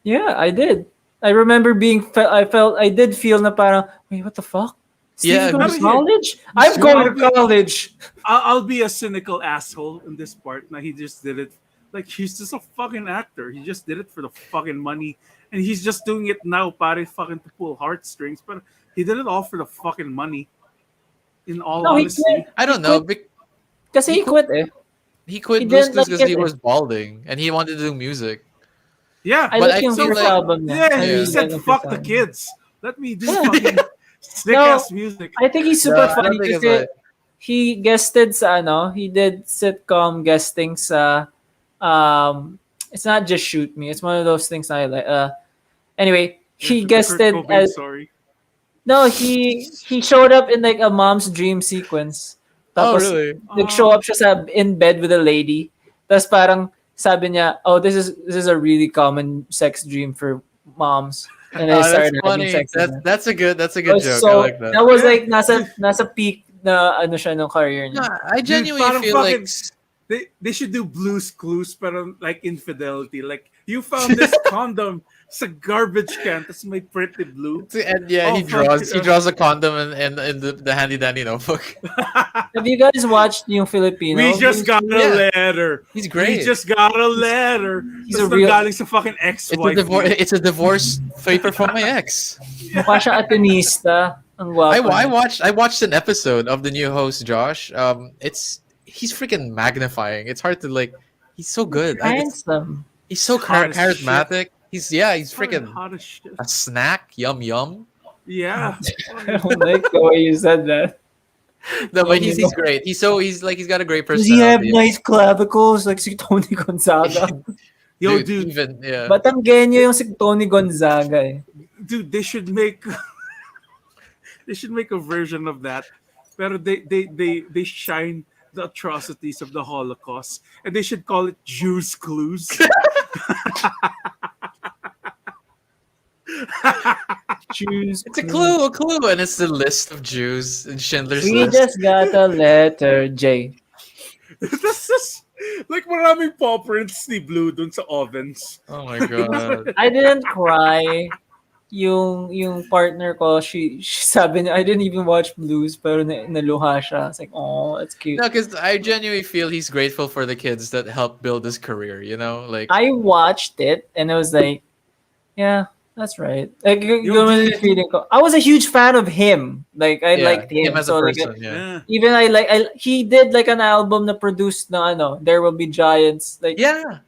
Yeah, I did. I remember I did feel na parang, wait, what the fuck? Steve's Yeah, going but- to college? I'm Sure. going to college! I'll be a cynical asshole in this part. Now he just did it. Like, he's just a fucking actor. He just did it for the fucking money. And he's just doing it now, pare, fucking to pull heartstrings. But he did it all for the fucking money. In all No, he honesty. quit. I don't know. Kasi he quit eh. He quit He Blue's didn't Clues like because he it. was balding and he wanted to do music. Yeah. I But like I yung feel first like- album niya. Yeah, I he really said, like fuck first the album. kids. Let me do fucking sick ass music. I think he's super No, I don't funny think it's kasi like- he guested sa he did sitcom guesting sa it's not Just Shoot Me. It's one of those things I like. Anyway, he Kurt guested Cobain, as sorry. no, he showed up in like a mom's dream sequence. Oh, Tapos, really? nag-show up siya in bed with a lady. Tapos parang sabi niya, oh, this is a really common sex dream for moms. And I Oh, that's started having funny. sex with her. That's a good It joke. was I so like that. that was Yeah. like nasa peak na ano siya ng career No, niya. I genuinely parang feel like fucking- They should do Blue's Clues, pero like infidelity. Like, you found this condom sa garbage can, tas may pretty blue. and yeah, Oh, he fuck, draws a condom in the handy dandy notebook. Have you guys watched yung Filipino? We just got a Yeah. letter. He's great. We just got a letter. He's Tas a real- nanggaling sa fucking ex-wife. niya. It's a divorce paper from my ex. Mukha siyang atenista. Ang guwapo. I watched an episode of the new host Josh. He's freaking magnifying. It's hard to like. He's so good. Handsome. He's so Hot as charismatic. He's Fucking freaking hot as shit. a snack. Yum yum. Yeah. I don't like the way you said that. No, but Tony he's great. He's got a great Does he have personality. nice clavicles like si Tony Gonzaga? Yo, Dude, dude, even yeah. Batanggenyo yung si Tony Gonzaga eh. dude, they should make they should make a version of that. But they shine the atrocities of the Holocaust, and they should call it Jews Clues. Choose. It's a clue, and it's the list of Jews in Schindler's We List. just got a letter J. This is like maraming paw prints ni Blue dun sa ovens. Oh my god. I didn't cry. Yung partner ko, she sabi niya, I didn't even watch Blues, pero naluha siya. It's like, oh, that's cute. No, because I genuinely feel he's grateful for the kids that helped build his career. You know, like I watched it and I was like, yeah, that's right. Like, Yung- feeling ko. I was a huge fan of him. Like, I yeah, liked him. him as a So, like, person. Yeah. Yeah. even he did like an album na produced na ano, There Will Be Giants. Like, Yeah.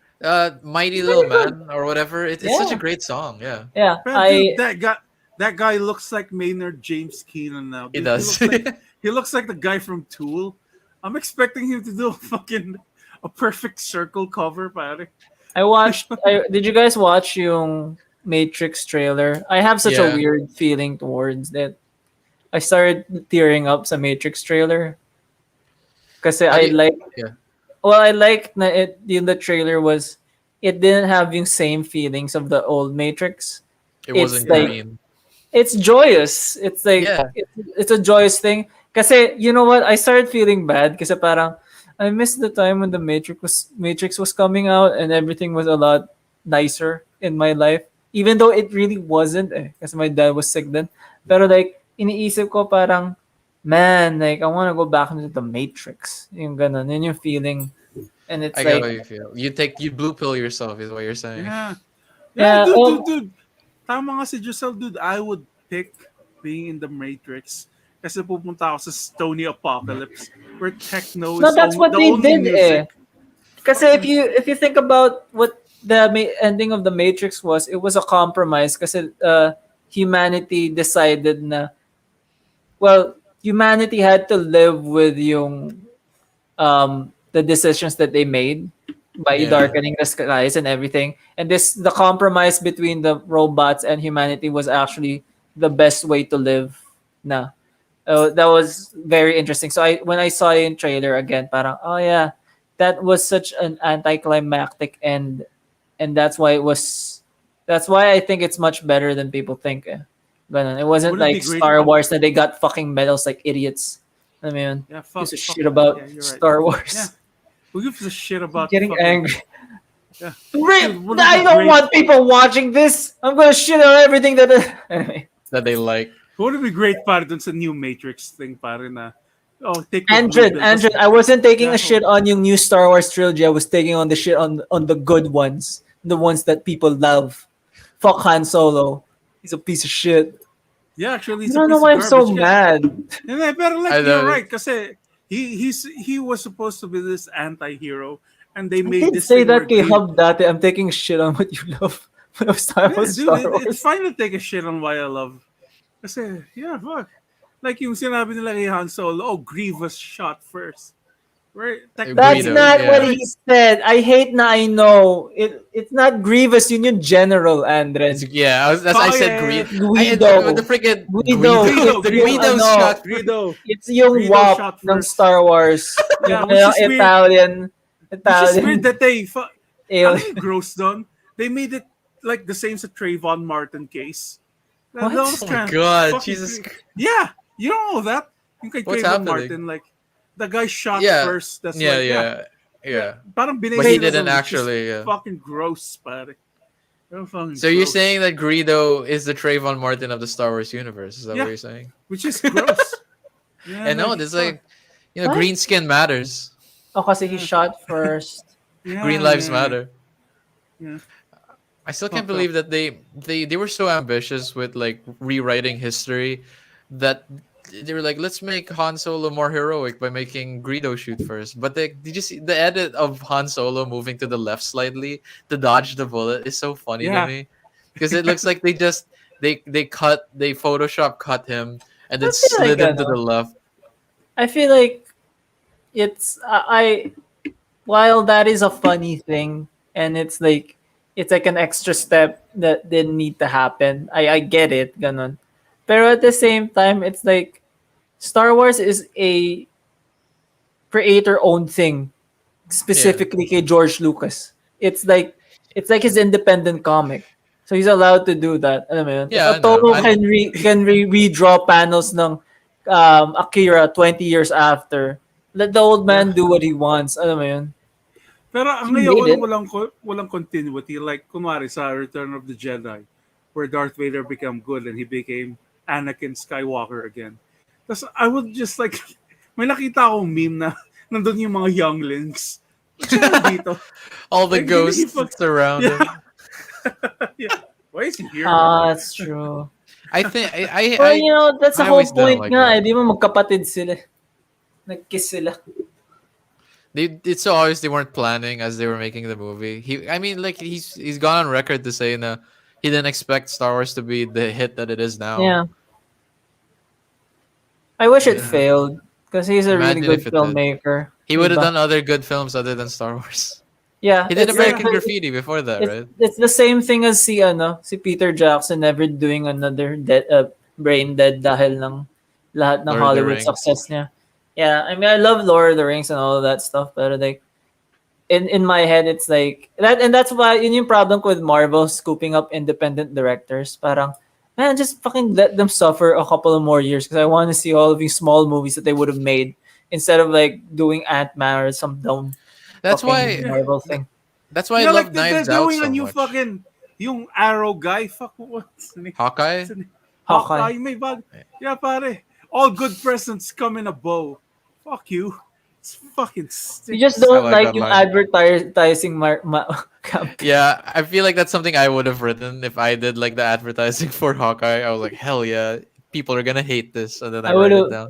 Mighty Little Man or whatever. It's such a Yeah. great song. Yeah, yeah, Man, dude, that guy looks like Maynard James Keenan now. he Dude, does. He looks like the guy from Tool. I'm expecting him to do a perfect circle cover, pare. I watched. Did you guys watch yung Matrix trailer? I have such a Yeah. weird feeling towards that. I started tearing up sa Matrix trailer. Kasi How do you- yeah. Well, I liked na the trailer was, it didn't have yung same feelings of the old Matrix. It It's wasn't like- green. It's joyous. It's like, Yeah. it's a joyous thing. Kasi, you know what? I started feeling bad kasi parang, I missed the time when the Matrix was coming out and everything was a lot nicer in my life. Even though it really wasn't eh. Kasi my dad was sick then. Pero like, iniisip ko parang, man, like, I want to go back into the Matrix. Yung ganun. Yun yung feeling. And it's I get like, how you feel. You blue pill yourself is what you're saying. Yeah. Yeah, dude, oh. dude. Tama nga si Giselle, dude. I would pick being in the Matrix. Kasi pupunta ako sa Stony Apocalypse where techno is no, that's what the they only did eh. music. Kasi if you think about what the ending of the Matrix was, it was a compromise kasi humanity decided na, well, humanity had to live with yung the decisions that they made by Yeah. darkening the skies and everything. And the compromise between the robots and humanity was actually the best way to live na. That was very interesting. So when I saw it in trailer again, parang, oh yeah, that was such an anticlimactic end, and that's why I think it's much better than people think. Eh. Ganun. It wasn't Wouldn't it be like great Star if- Wars that they got fucking medals like idiots. I mean, Yeah, fuck, gives a fuck shit that. about Yeah, you're right. Star Wars. Yeah. Who gives a shit about Getting fucking- angry. Yeah. Really? Dude, wouldn't it I be don't great- want people watching this. I'm gonna shit on everything that. Anyway, That they like. Would it be great pare dun sa new Matrix thing pare na take the blue pill. Andred, I wasn't taking a Yeah. shit on yung new Star Wars trilogy. I was taking on the shit on the good ones, the ones that people love. Fuck Han Solo. He's a piece of shit. Yeah, actually, I he's don't a know piece why of I'm so garbage. mad. Yeah, pero like I you're know. right kasi he was supposed to be this anti-hero and they I made did this say thing that where kay Green- Hub dati. I'm taking shit on what you love. When I was talking Yeah, about dude, Star it's Wars. fine to take a shit on why I love. Kasi, yeah, fuck. Like yung sinabi nila kay Han Solo, oh, Grievous shot first. Right? That's Greedo, not yeah. what he said. I hate na I know. It's not Grievous. Yun yung General, Andres. Yeah, I Oh, said yeah, green. Guido. The freaking Guido. The Guido. Guido Ano? shot. Greedo. It's yung Greedo WAP shot ng first. Star Wars. Yeah, Yung which is weird. Italian. Which is weird Italian. that they... alien. Ano yung gross done? They made it like the same sa Trayvon Martin case. What? was Oh my kinda God, fucking Jesus creepy. Yeah, you don't know that. Yung kay What's Trayvon happening? Martin, like, the guy shot Yeah. first. That's Yeah, like, yeah. Parang But he binigay didn't which is actually, yeah. fucking gross, pare. Fucking So you're gross. saying that Greedo is the Trayvon Martin of the Star Wars universe? Is that Yeah. what you're saying? Which is gross. Yeah, And no, there's like, What? green skin matters. Oh, kasi he shot first. yeah, Green lives yeah, matter. Yeah. I still can't Fucked up. believe that they were so ambitious with like rewriting history that they were like, let's make Han Solo more heroic by making Greedo shoot first. But did you see the edit of Han Solo moving to the left slightly to dodge the bullet is so funny Yeah. to me because it looks like they just they Photoshop cut him and I then feel like slid him to the left. I feel like it's while that is a funny thing and it's like an extra step that didn't need to happen. I get it, ganon. Pero at the same time, it's like Star Wars is a creator owned thing, Yeah. specifically kay George Lucas. It's like his independent comic. So he's allowed to do that. Alam mo yun? If Yeah, a I know. Toho can redraw panels ng Akira 20 years after, let the old Yeah. man do what he wants. Alam mo yun? Pero ang He ngayon made it. walang continuity. Like, kunwari sa Return of the Jedi, where Darth Vader became good and he became Anakin Skywalker again. Tapos I would just like, may nakita akong meme na nandun yung mga younglings. Siya dito. All the Like, did he ghosts fuck? around Yeah. him. Yeah. Why is he here? That's true. I think Well, you know, that's the I whole always didn't point like nga. that. Eh. Di ba magkapatid sila? Nag-kiss sila. It's so obvious they weren't planning as they were making the movie. I mean, like he's gone on record to say na he didn't expect Star Wars to be the hit that it is now. Yeah. I wish it Yeah. failed because he's a really Imagine good if it did. filmmaker. He would have Diba? done other good films other than Star Wars. Yeah, He did it's like American Graffiti before that, right? it's the same thing as si Peter Jackson never doing another brain dead dahil ng lahat ng Lord of the Hollywood Rings. success niya. Yeah, I mean I love Lord of the Rings and all of that stuff, but like in my head it's like that, and that's why yun yung problem ko with Marvel scooping up independent directors. Parang man, just fucking let them suffer a couple of more years because I want to see all of these small movies that they would have made instead of like doing Ant-Man or some dumb That's fucking why. Yeah. Marvel thing. That's why I Yeah, like love they're Knives Out doing a so new much. fucking yung Arrow guy. Fuck, what's the name? Hawkeye. What's the name? Hawkeye. Hawkeye. May bag. Yeah, pare. All good presents come in a bow. Fuck you. It's fucking You just stinks. I don't like like that yung line. advertising campaign. Yeah, I feel like that's something I would have written if I did like the advertising for Hawkeye. I was like, hell yeah, people are gonna hate this, and then I I would write it have down.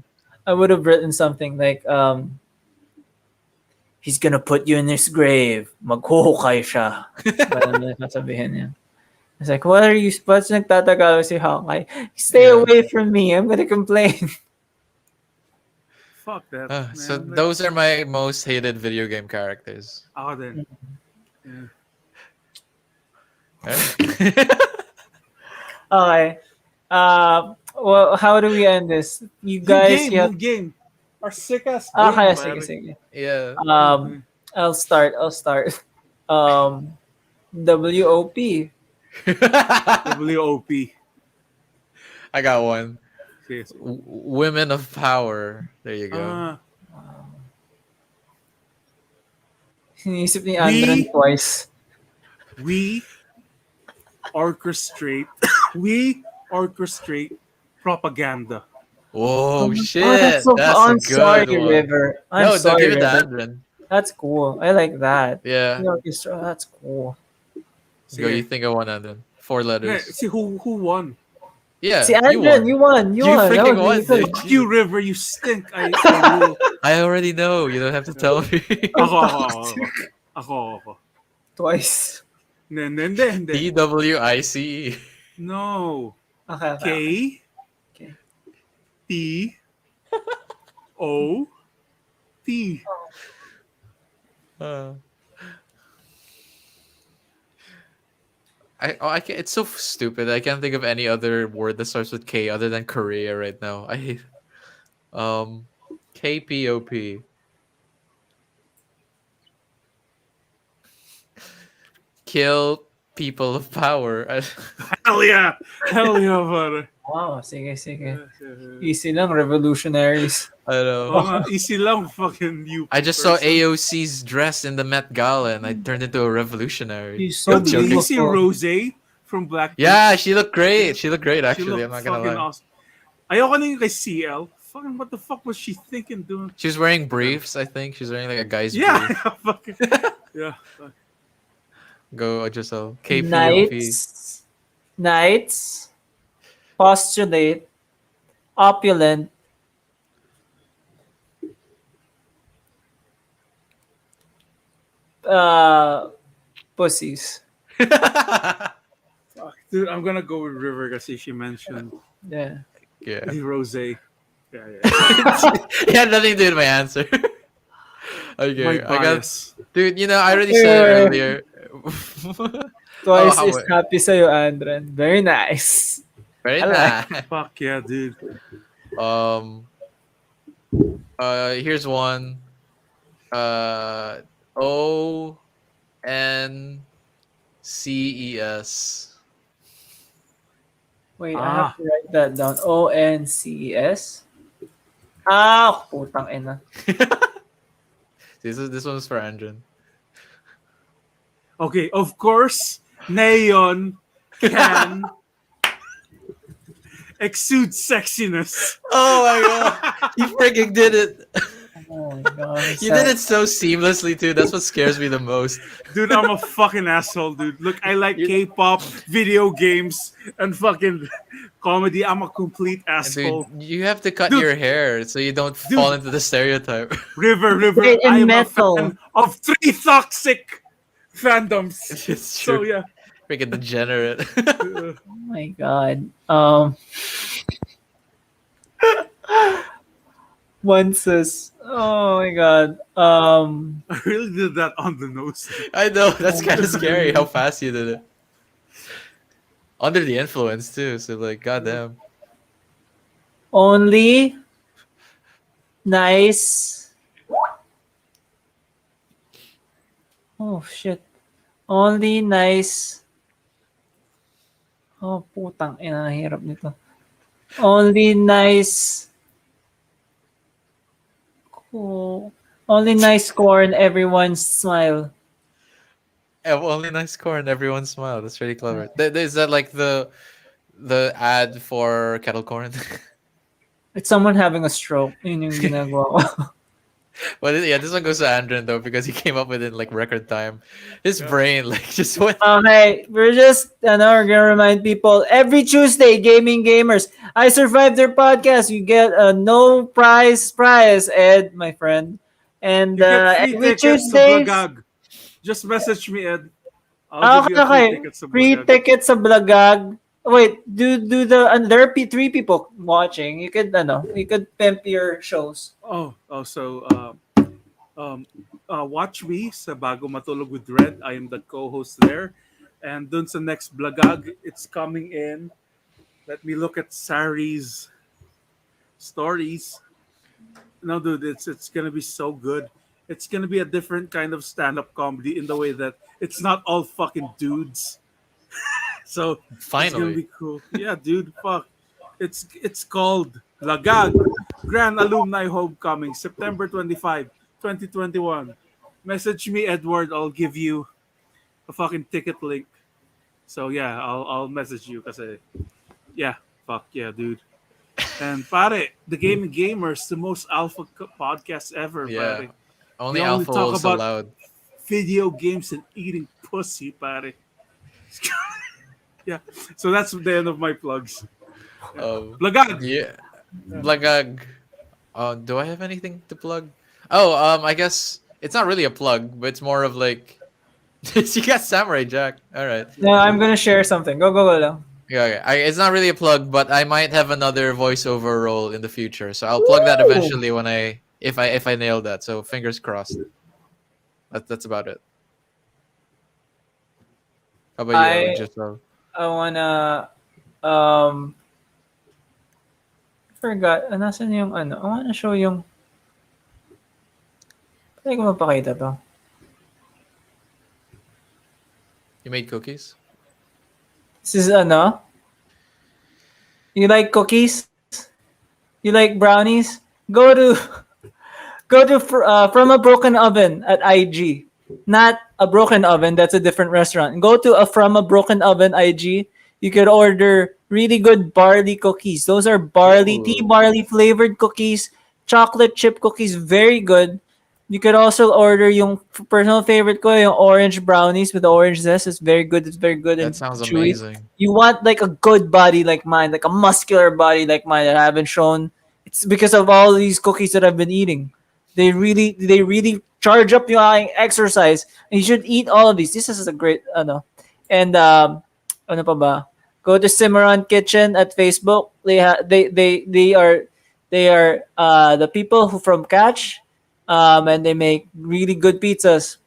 I would have written something like he's gonna put you in his grave. Maghuhukay siya. Parang sasabihin niya. It's like, what's nagtatagalog si Hawkeye? Stay Yeah. away from me. I'm gonna complain. Fuck that, So man. Like, those are my most hated video game characters. ako din. Yeah. Right? Okay. Well, how do we end this? You guys, you have... Yung game. Our sick ass game, Okay, pare. sige. Yeah. I'll start. WOP. WOP. I got one. Yes. Women of Power. There you go. Ah, Sinisip ni Andron twice. we orchestrate we orchestrate propaganda. Whoa, shit. Oh, that's so That's a I'm good sorry, one. River. I'm No, sorry, give it to River. Andren. That's cool. I like that. Yeah. The orchestra, that's cool. Go, you Sige. think of one, Andren. 4 Eh, letters. see who won. Yeah, Si you Andren, won. you won. You You won. That freaking was won, really good. dude. Fuck you, River, you stink. I rule. I already know. You don't have to tell me. Ako. Twice. Hindi. TWICE. No. Okay. K P O T. Uh, I can't, it's so stupid. I can't think of any other word that starts with K other than Korea right now. I hate KPOP. Kill people of power. Hell yeah, pare. Wow, sige. Easy lang, revolutionaries. I know. Mga easy lang fucking you. I just saw person. AOC's dress in the Met Gala and I turned into a revolutionary. She's so Yo, did you see beautiful. Rose from Blackpink? Yeah, she looked great. She looked great She actually. I'm looked not gonna fucking lie. awesome. Ayoko na yung kay CL. Fucking what the fuck was she thinking doing? She was wearing briefs, I think. She was wearing like a guy's Yeah, brief. fucking yeah. Go Giselle. KPOP. Knights, postulate, opulent, pussies. Fuck. Dude, I'm gonna go with River because she mentioned Yeah. Yeah. the rose. Yeah, yeah, yeah. It had nothing to do with my answer. My Okay, I got, bias. dude. I already Wait, said it wait, wait. earlier. Oh, Twice how is happy sa'yo, Andren. Very nice. very I like. nice. Fuck yeah, dude. Um. Here's one. ONCES. Wait, I have Ah, to write that down. ONCES. Ah, putang ina. This one's for Andren. okay. Of course, neon can exude sexiness. Oh my god, you freaking did it! Oh my god. You did it so seamlessly too. That's what scares me the most. Dude, I'm a fucking asshole, dude. Look, I like You- K-pop, video games, and fucking comedy. I'm a complete Dude, asshole. you have to cut Dude, your hair so you don't fall dude, into the stereotype. River. Wait, I in am a metal. fan of three toxic fandoms. It's So true. yeah. Freaking degenerate. Uh, Oh my god. Onces. Oh my god. I really did that on the nose. I know, that's kind of scary how fast you did it. Under the influence too, so like, goddamn. Only nice. Oh shit. Only nice. Oh putang ina, hirap nito. Only nice. Oh, only nice corn, everyone's smile. Only nice score and everyone smiled. That's really clever. Is that like the ad for kettle corn? It's someone having a stroke. Yun yung ginagawa ko. Well, yeah, this one goes to Andren though because he came up with it in like record time. His Yeah. brain like just went. Okay, we're gonna remind people every Tuesday, Gaming Gamers. I survived their podcast. You get a no prize, Ed, my friend. And You get free every tickets to Tuesdays, Blagag. Just message me, Ed. I'll give okay, you a free okay. tickets to Free Blagag. tickets sa Blagag. Wait, do the there are three people watching. You could pimp your shows. So um, watch me sa Bago Matulog with Red. I am the co-host there. And dun sa next Blagag, it's coming in. Let me look at Sari's stories. No, dude, it's gonna be so good. It's gonna be a different kind of stand-up comedy in the way that it's not all fucking dudes. So it's gonna Finally, be cool. Yeah, dude, fuck. It's called Lagag Grand Alumni Homecoming, September 25, 2021. Message me, Edward. I'll give you a fucking ticket link. So yeah, I'll message you kasi yeah, fuck yeah, dude. And pare, the Gaming Gamers, the most alpha podcast ever, yeah. pare. Only We only alpha talk hosts about allowed. video games and eating pussy, pare. Yeah. So that's the end of my plugs. Lagag. Yeah, Blagag. Do I have anything to plug? Oh, I guess it's not really a plug, but it's more of like you got Samurai Jack. All right. No, I'm gonna share something. Go lang. Yeah, okay. It's not really a plug, but I might have another voiceover role in the future, so I'll plug that Woo! eventually when if I nail that. So fingers crossed. That's about it. How about you, I Giselle? I wanna um forgot. Nasaan yung ano? I wanna show yung pwede ko mapakita to. You made cookies? This is ano? You like cookies? You like brownies? Go to From a Broken Oven at IG. Not a Broken Oven, that's a different restaurant. Go to a From a Broken Oven IG. You could order really good barley cookies. Those are tea Ooh. barley flavored cookies, chocolate chip cookies, very good. You could also order yung personal favorite ko, yung orange brownies with the orange zest. It's very good. It's very good That and sounds chewy. amazing. You want like a good body like mine, like a muscular body like mine that I haven't shown. It's because of all these cookies that I've been eating. They really charge up your exercise. And you should eat all of these. This is a great ano. And ano pa ba? Go to Cimarron Kitchen at Facebook. They are the people who from Catch, and they make really good pizzas.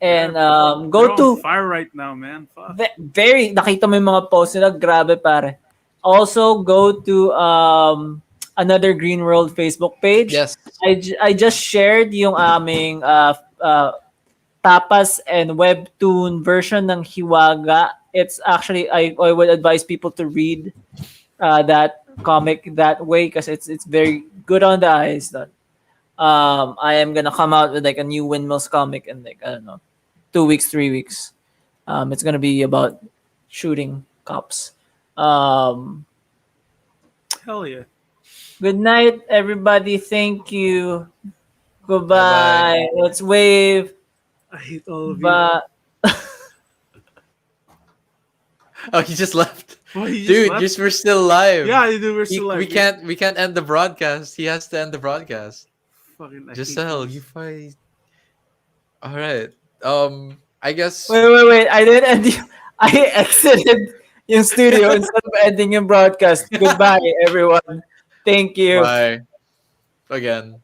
And They're go on to fire right now, man. Fuck. very nakita mo yung mga posts nila, grabe pare. Also go to another Green World Facebook page. Yes. I just shared yung aming tapas and webtoon version ng Hiwaga. It's actually I would advise people to read that comic that way because it's very good on the eyes. That I am gonna come out with like a new Windmills comic in like I don't know 2 weeks, 3 weeks. It's gonna be about shooting cops. Um, Hell yeah. Good night, everybody. Thank you. Bye-bye. Goodbye. Let's wave. I hate all of you. But Oh, he just left. Oh, he just Dude, left? we're still live. Yeah, I do. We're We, still live. we can't end the broadcast. He has to end the broadcast. Fucking I hate Giselle, this. you fight. All right. I guess. wait. I didn't end you. I exited yung studio instead of ending yung broadcast. Goodbye, everyone. Thank you. Bye. Again.